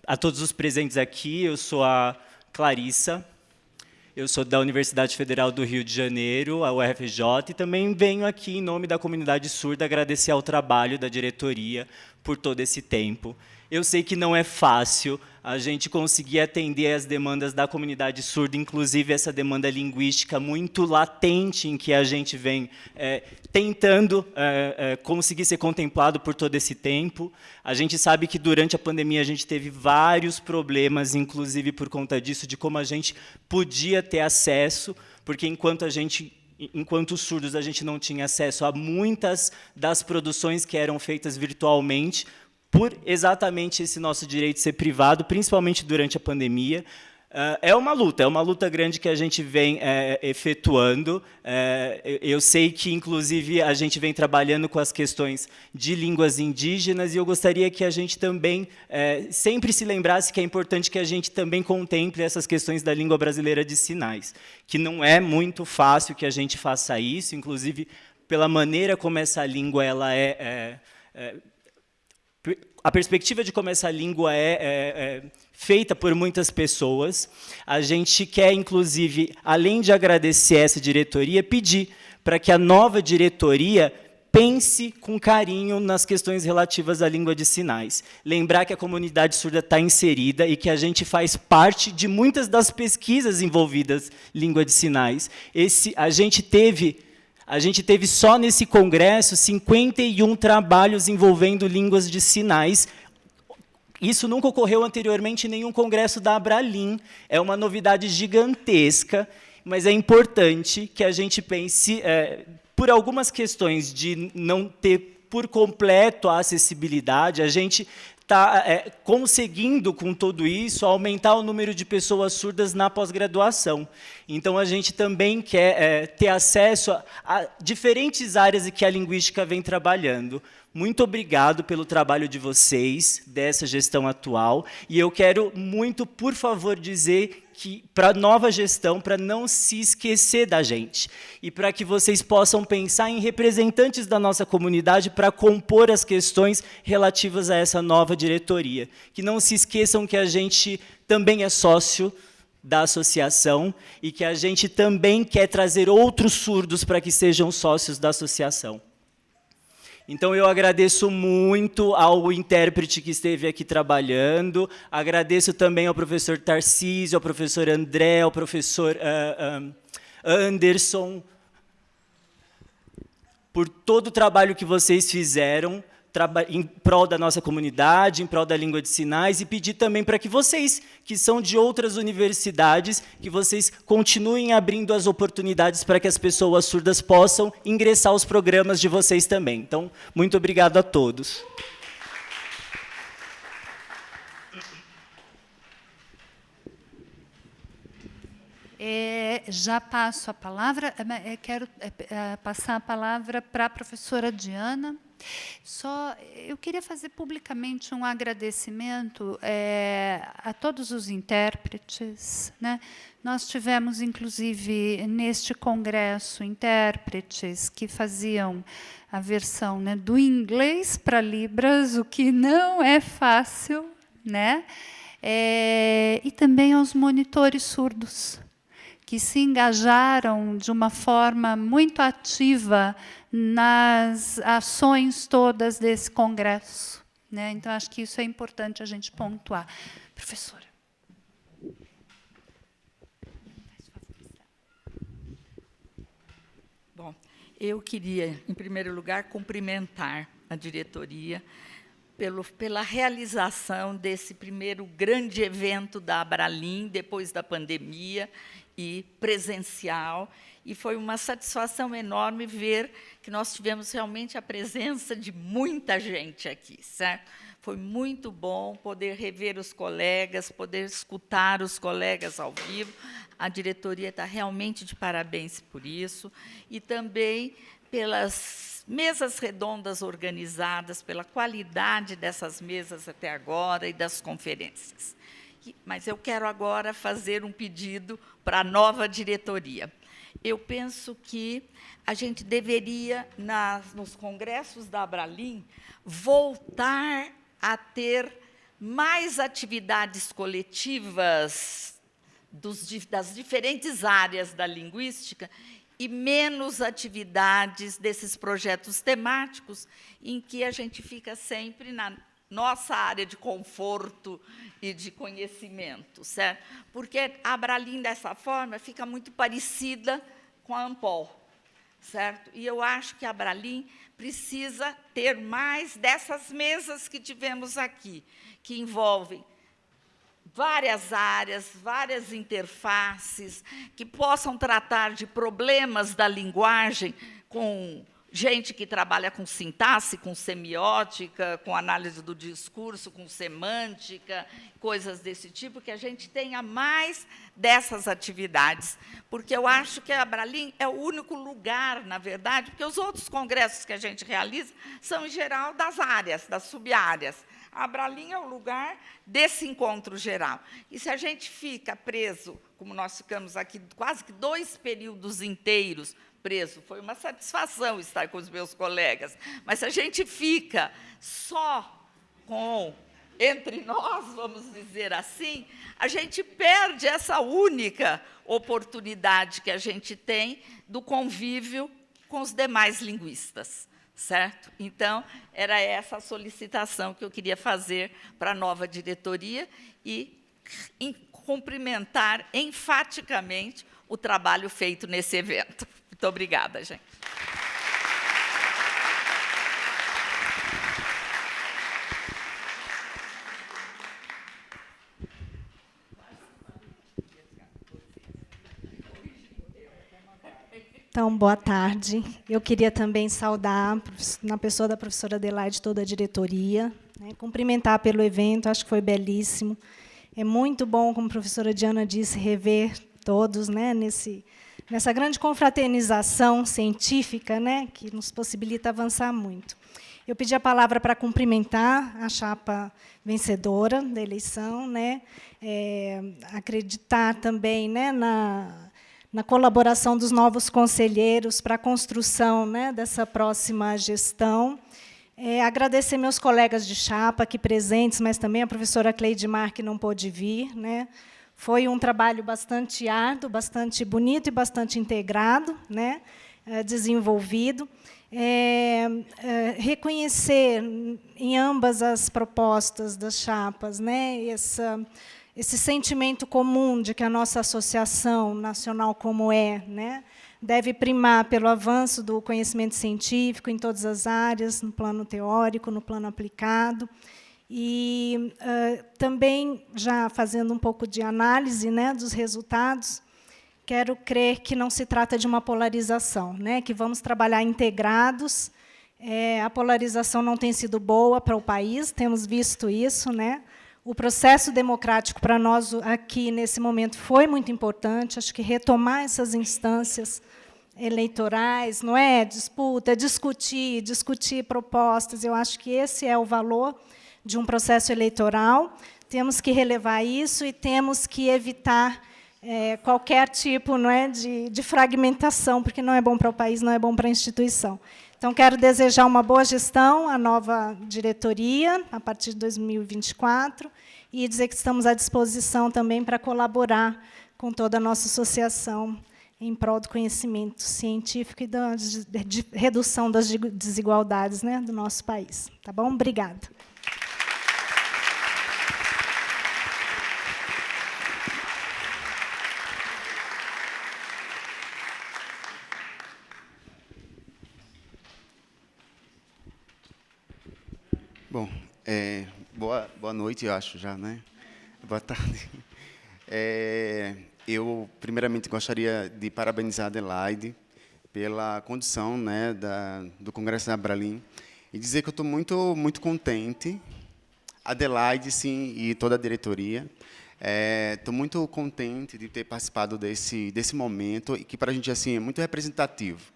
a todos os presentes aqui, eu sou a Clarissa, eu sou da Universidade Federal do Rio de Janeiro, a UFJ, e também venho aqui, em nome da comunidade surda, agradecer ao trabalho da diretoria por todo esse tempo. Eu sei que não é fácil a gente conseguir atender as demandas da comunidade surda, inclusive essa demanda linguística muito latente em que a gente vem tentando conseguir ser contemplado por todo esse tempo. A gente sabe que, durante a pandemia, a gente teve vários problemas, inclusive por conta disso, de como a gente podia ter acesso, porque enquanto surdos, a gente não tinha acesso a muitas das produções que eram feitas virtualmente, por exatamente esse nosso direito de ser privado, principalmente durante a pandemia. É uma luta grande que a gente vem efetuando. Eu sei que, inclusive, a gente vem trabalhando com as questões de línguas indígenas, e eu gostaria que a gente também sempre se lembrasse que é importante que a gente também contemple essas questões da língua brasileira de sinais, que não é muito fácil que a gente faça isso, inclusive pela maneira como essa língua ela a perspectiva de como essa língua é feita por muitas pessoas. A gente quer, inclusive, além de agradecer essa diretoria, pedir para que a nova diretoria pense com carinho nas questões relativas à língua de sinais. Lembrar que a comunidade surda está inserida e que a gente faz parte de muitas das pesquisas envolvidas em língua de sinais. A gente teve só nesse congresso 51 trabalhos envolvendo línguas de sinais. Isso nunca ocorreu anteriormente em nenhum congresso da Abralim. É uma novidade gigantesca, mas é importante que a gente pense, por algumas questões de não ter por completo a acessibilidade, a gente está conseguindo, com tudo isso, aumentar o número de pessoas surdas na pós-graduação. Então, a gente também quer ter acesso a diferentes áreas em que a linguística vem trabalhando. Muito obrigado pelo trabalho de vocês, dessa gestão atual, e eu quero muito, por favor, dizer que para a nova gestão, para não se esquecer da gente, e para que vocês possam pensar em representantes da nossa comunidade para compor as questões relativas a essa nova diretoria. Que não se esqueçam que a gente também é sócio da associação e que a gente também quer trazer outros surdos para que sejam sócios da associação. Então, eu agradeço muito ao intérprete que esteve aqui trabalhando, agradeço também ao professor Tarcísio, ao professor André, ao professor Anderson, por todo o trabalho que vocês fizeram em prol da nossa comunidade, em prol da língua de sinais, e pedir também para que vocês, que são de outras universidades, que vocês continuem abrindo as oportunidades para que as pessoas surdas possam ingressar aos programas de vocês também. Então, muito obrigado a todos. Já passo a palavra, quero passar a palavra para a professora Diana. Eu queria fazer publicamente um agradecimento a todos os intérpretes, né? Nós tivemos, inclusive, neste congresso, intérpretes que faziam a versão, né, do inglês para Libras, o que não é fácil, né? E também aos monitores surdos, que se engajaram de uma forma muito ativa nas ações todas desse congresso, né? Então, acho que isso é importante a gente pontuar. Professora. Bom, eu queria, em primeiro lugar, cumprimentar a diretoria pela realização desse primeiro grande evento da Abralim, depois da pandemia, e presencial, e foi uma satisfação enorme ver que nós tivemos realmente a presença de muita gente aqui, certo? Foi muito bom poder rever os colegas, poder escutar os colegas ao vivo. A diretoria está realmente de parabéns por isso, e também pelas mesas redondas organizadas, pela qualidade dessas mesas até agora e das conferências. Mas eu quero agora fazer um pedido para a nova diretoria. Eu penso que a gente deveria, nos congressos da Abralim, voltar a ter mais atividades coletivas das diferentes áreas da linguística e menos atividades desses projetos temáticos, em que a gente fica sempre na nossa área de conforto e de conhecimento, certo? Porque a Abralim, dessa forma, fica muito parecida com a Ampol, certo? E eu acho que a Abralim precisa ter mais dessas mesas que tivemos aqui, que envolvem várias áreas, várias interfaces, que possam tratar de problemas da linguagem com gente que trabalha com sintaxe, com semiótica, com análise do discurso, com semântica, coisas desse tipo, que a gente tenha mais dessas atividades, porque eu acho que a Abralim é o único lugar, na verdade, porque os outros congressos que a gente realiza são, em geral, das áreas, das sub-áreas. A Abralim é o lugar desse encontro geral. E se a gente fica preso, como nós ficamos aqui quase que 2 períodos inteiros preso, foi uma satisfação estar com os meus colegas, mas se a gente fica só entre nós, vamos dizer assim, a gente perde essa única oportunidade que a gente tem do convívio com os demais linguistas, certo? Então, era essa a solicitação que eu queria fazer para a nova diretoria e cumprimentar enfaticamente o trabalho feito nesse evento. Muito obrigada, gente. Então, boa tarde. Eu queria também saudar, na pessoa da professora Adelaide, toda a diretoria, né, cumprimentar pelo evento, acho que foi belíssimo. É muito bom, como a professora Diana disse, rever todos, né, nessa grande confraternização científica, né, que nos possibilita avançar muito. Eu pedi a palavra para cumprimentar a chapa vencedora da eleição, né, acreditar também, né, na colaboração dos novos conselheiros para a construção, né, dessa próxima gestão. Agradecer meus colegas de chapa aqui presentes, mas também a professora Cleidmar, que não pôde vir, né. Foi um trabalho bastante árduo, bastante bonito e bastante integrado, né, desenvolvido. Reconhecer em ambas as propostas das chapas, né, esse sentimento comum de que a nossa associação nacional como né, deve primar pelo avanço do conhecimento científico em todas as áreas, no plano teórico, no plano aplicado. E também, já fazendo um pouco de análise, né, dos resultados, quero crer que não se trata de uma polarização, né, que vamos trabalhar integrados. A polarização não tem sido boa para o país, temos visto isso, né. O processo democrático, para nós, aqui, nesse momento, foi muito importante. Acho que retomar essas instâncias eleitorais, não é? Disputa, discutir propostas, eu acho que esse é o valor de um processo eleitoral. Temos que relevar isso e temos que evitar qualquer tipo, não é, de fragmentação, porque não é bom para o país, não é bom para a instituição. Então, quero desejar uma boa gestão à nova diretoria, a partir de 2024, e dizer que estamos à disposição também para colaborar com toda a nossa associação em prol do conhecimento científico e da redução das desigualdades, né, do nosso país. Tá bom? Obrigada. Bom, boa noite, eu acho já, né? Boa tarde. Eu, primeiramente, gostaria de parabenizar a Adelaide pela condução, né, do Congresso da Abralim e dizer que eu estou muito contente, Adelaide, sim, e toda a diretoria. Estou muito contente de ter participado desse momento e que, para a gente, assim, é muito representativo.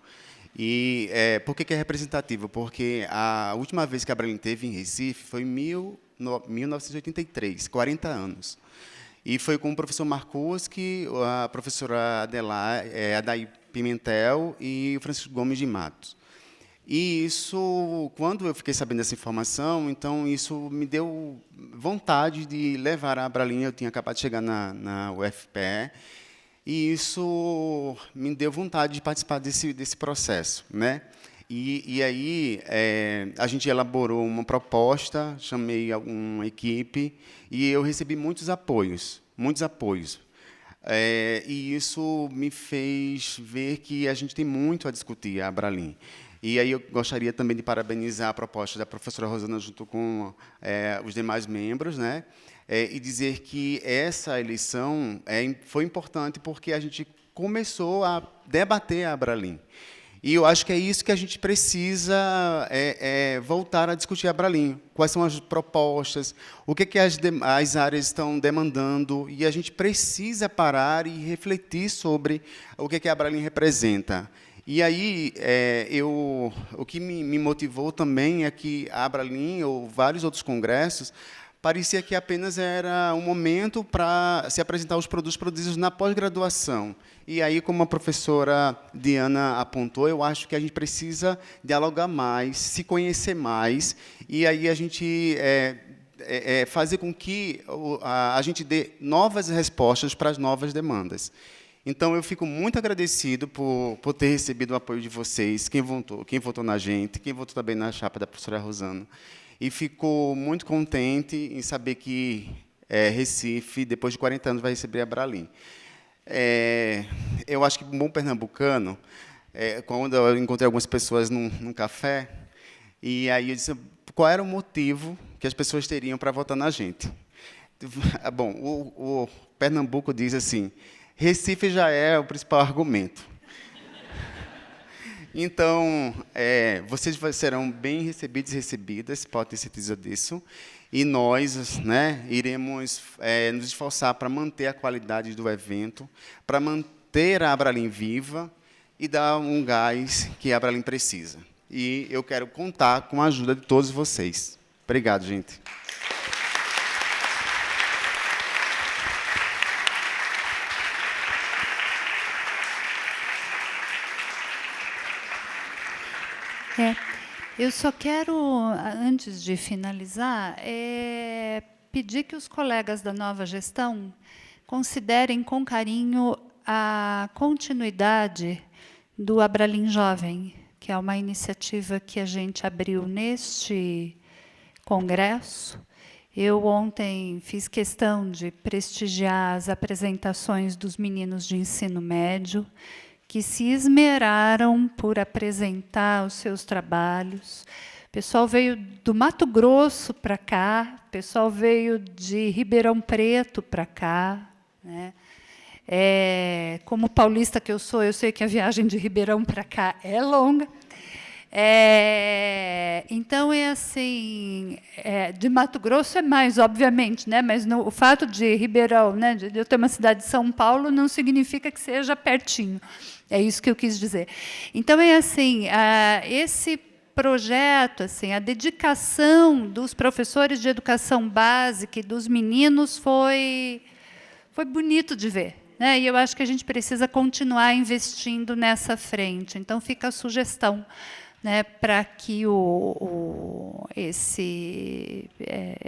E por que é representativo? Porque a última vez que a Abralim esteve em Recife foi em 1983, 40 anos. E foi com o professor Marcuski, a professora Adair Pimentel e o Francisco Gomes de Matos. E isso, quando eu fiquei sabendo dessa informação, então isso me deu vontade de levar a Abralim. Eu tinha acabado de chegar na UFPE, e isso me deu vontade de participar desse processo, né? E aí a gente elaborou uma proposta, chamei uma equipe e eu recebi muitos apoios. E isso me fez ver que a gente tem muito a discutir, a Abralim. E aí eu gostaria também de parabenizar a proposta da professora Rosana junto com os demais membros, né? E dizer que essa eleição foi importante porque a gente começou a debater a Abralim. E eu acho que é isso que a gente precisa voltar a discutir a Abralin. Quais são as propostas, o que as áreas estão demandando, e a gente precisa parar e refletir sobre o que a Abralin representa. E aí, o que me motivou também é que a Abralin, ou vários outros congressos, parecia que apenas era um momento para se apresentar os produtos produzidos na pós-graduação. E aí, como a professora Diana apontou, eu acho que a gente precisa dialogar mais, se conhecer mais, e aí a gente fazer com que a gente dê novas respostas para as novas demandas. Então, eu fico muito agradecido por ter recebido o apoio de vocês, quem votou na gente, quem votou também na chapa da professora Rosana. E fico muito contente em saber que Recife, depois de 40 anos, vai receber a Abralin. Eu acho que um bom pernambucano, quando eu encontrei algumas pessoas num café, e aí eu disse qual era o motivo que as pessoas teriam para votar na gente. Bom, o Pernambuco diz assim, Recife já é o principal argumento. Então, vocês serão bem recebidos e recebidas, pode ter certeza disso, e nós, né, iremos nos esforçar para manter a qualidade do evento, para manter a Abralin viva e dar um gás que a Abralin precisa. E eu quero contar com a ajuda de todos vocês. Obrigado, gente. Eu só quero, antes de finalizar, pedir que os colegas da nova gestão considerem com carinho a continuidade do Abralin Jovem, que é uma iniciativa que a gente abriu neste congresso. Eu ontem fiz questão de prestigiar as apresentações dos meninos de ensino médio, que se esmeraram por apresentar os seus trabalhos. O pessoal veio do Mato Grosso para cá, o pessoal veio de Ribeirão Preto para cá, né? Como paulista que eu sou, eu sei que a viagem de Ribeirão para cá é longa. Então, assim, de Mato Grosso é mais, obviamente, né? Mas o fato de Ribeirão, né, de eu ter uma cidade de São Paulo, não significa que seja pertinho. É isso que eu quis dizer. Então, assim, esse projeto, assim, a dedicação dos professores de educação básica e dos meninos foi bonito de ver, né? E eu acho que a gente precisa continuar investindo nessa frente. Então, fica a sugestão, né, para que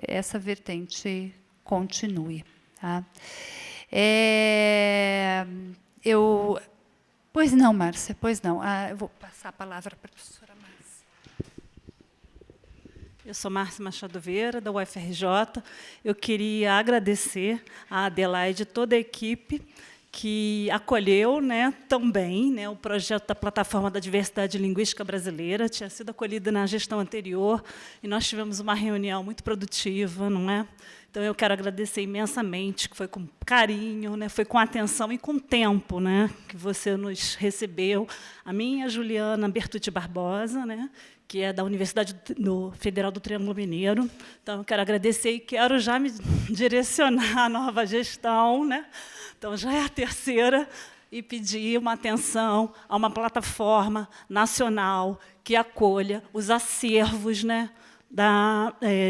essa vertente continue. Tá? Pois não, Márcia, pois não. Eu vou passar a palavra para a professora Márcia. Eu sou Márcia Machado Vieira, da UFRJ. Eu queria agradecer a Adelaide e toda a equipe que acolheu, né, também, né, o projeto da Plataforma da Diversidade Linguística Brasileira, tinha sido acolhida na gestão anterior, e nós tivemos uma reunião muito produtiva, não é? Então, eu quero agradecer imensamente, que foi com carinho, né, foi com atenção e com tempo, né, que você nos recebeu. A minha, Juliana Bertucci Barbosa, né, que é da Universidade Federal do Triângulo Mineiro. Então, eu quero agradecer e quero já me direcionar à nova gestão, né? Então, já é a terceira, e pedir uma atenção a uma plataforma nacional que acolha os acervos, né,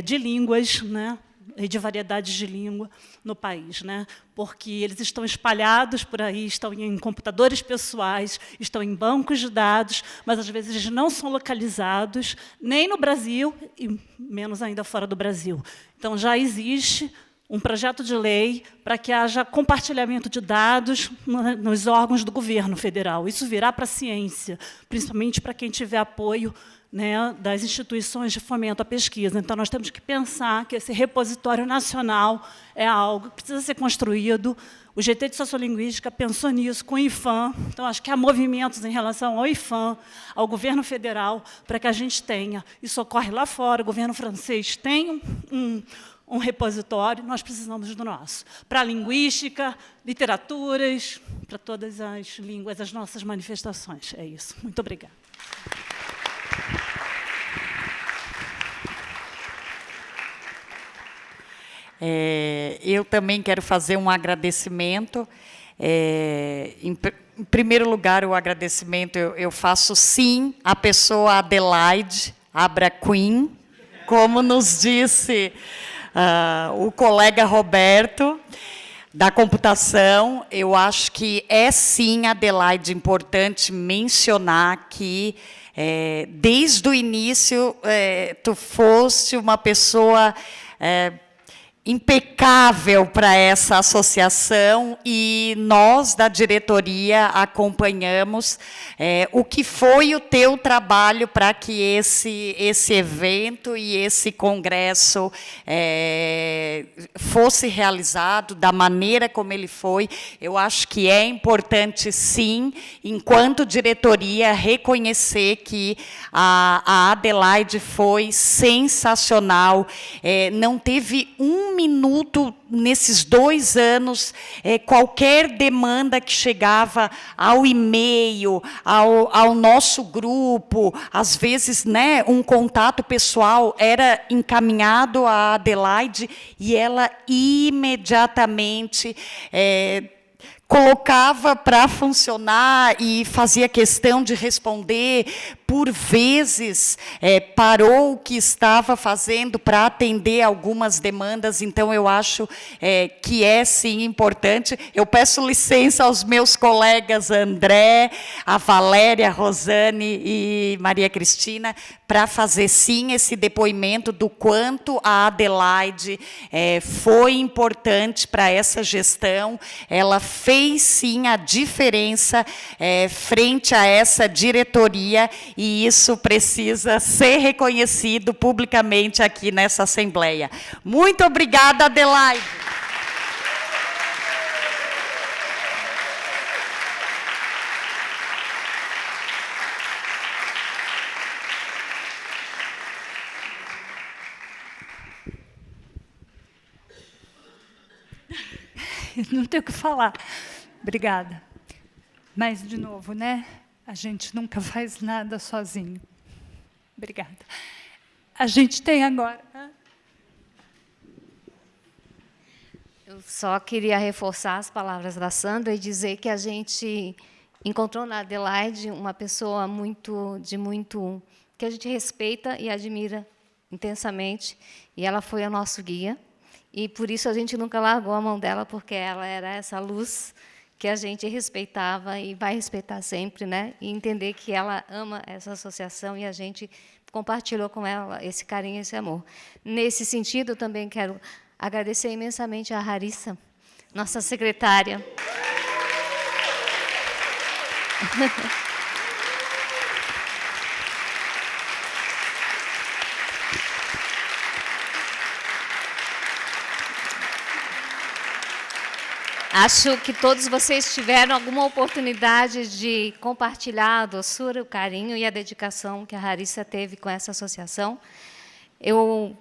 de línguas, né, e de variedades de língua no país, né? Porque eles estão espalhados por aí, estão em computadores pessoais, estão em bancos de dados, mas, às vezes, eles não são localizados nem no Brasil, e menos ainda fora do Brasil. Então, já existe um projeto de lei para que haja compartilhamento de dados nos órgãos do governo federal. Isso virá para a ciência, principalmente para quem tiver apoio, né, das instituições de fomento à pesquisa. Então, nós temos que pensar que esse repositório nacional é algo que precisa ser construído. O GT de Sociolinguística pensou nisso com o IFAM. Então, acho que há movimentos em relação ao IFAM, ao governo federal, para que a gente tenha. Isso ocorre lá fora. O governo francês tem um repositório, nós precisamos do nosso. Para a linguística, literaturas, para todas as línguas, as nossas manifestações. É isso. Muito obrigada. Eu também quero fazer um agradecimento. Em primeiro lugar, o agradecimento eu faço, sim, à pessoa Adelaide Abra Queen, como nos disse o colega Roberto, da computação. Eu acho que é, sim, Adelaide, importante mencionar que, desde o início, tu foste uma pessoa impecável para essa associação, e nós, da diretoria, acompanhamos o que foi o teu trabalho para que esse evento e esse congresso fosse realizado da maneira como ele foi. Eu acho que é importante, sim, enquanto diretoria, reconhecer que a Adelaide foi sensacional. Não teve um minuto nesses 2 anos, qualquer demanda que chegava ao e-mail, ao nosso grupo, às vezes, né, um contato pessoal era encaminhado à Adelaide e ela imediatamente colocava para funcionar e fazia questão de responder. Por vezes, parou o que estava fazendo para atender algumas demandas. Então, eu acho que é, sim, importante. Eu peço licença aos meus colegas André, a Valéria, a Rosane e Maria Cristina, para fazer, sim, esse depoimento do quanto a Adelaide foi importante para essa gestão. Ela fez, sim, a diferença frente a essa diretoria, e isso precisa ser reconhecido publicamente aqui nessa Assembleia. Muito obrigada, Adelaide. Não tenho o que falar. Obrigada. Mas, de novo, né? A gente nunca faz nada sozinho. Obrigada. A gente tem agora... Eu só queria reforçar as palavras da Sandra e dizer que a gente encontrou na Adelaide uma pessoa que a gente respeita e admira intensamente, e ela foi o nosso guia. E, por isso, a gente nunca largou a mão dela, porque ela era essa luz que a gente respeitava e vai respeitar sempre, né? E entender que ela ama essa associação e a gente compartilhou com ela esse carinho, esse amor. Nesse sentido, eu também quero agradecer imensamente a Rarissa, nossa secretária. Acho que todos vocês tiveram alguma oportunidade de compartilhar a doçura, o carinho e a dedicação que a Rarissa teve com essa associação. Eu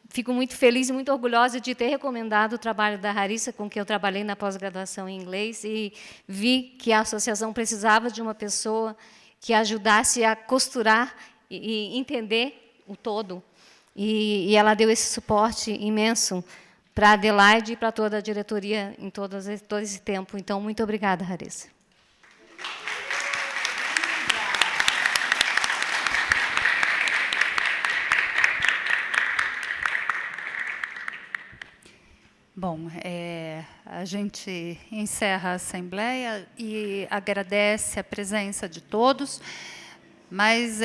fico muito feliz e muito orgulhosa de ter recomendado o trabalho da Rarissa, com quem eu trabalhei na pós-graduação em inglês, e vi que a associação precisava de uma pessoa que ajudasse a costurar e entender o todo. E ela deu esse suporte imenso para a Adelaide e para toda a diretoria em todo esse tempo. Então, muito obrigada, Rarissa. Bom, a gente encerra a Assembleia e agradece a presença de todos, mas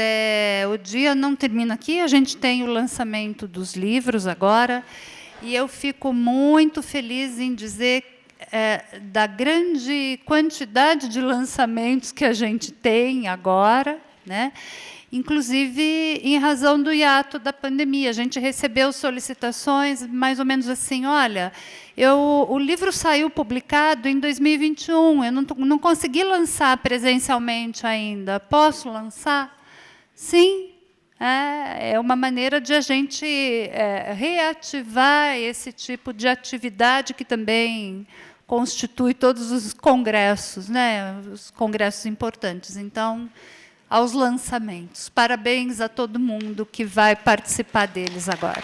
o dia não termina aqui, a gente tem o lançamento dos livros agora, e eu fico muito feliz em dizer da grande quantidade de lançamentos que a gente tem agora, né? Inclusive em razão do hiato da pandemia. A gente recebeu solicitações mais ou menos assim, olha, o livro saiu publicado em 2021, eu não consegui lançar presencialmente ainda, posso lançar? Sim. é uma maneira de a gente reativar esse tipo de atividade que também constitui todos os congressos, né, os congressos importantes. Então, aos lançamentos. Parabéns a todo mundo que vai participar deles agora.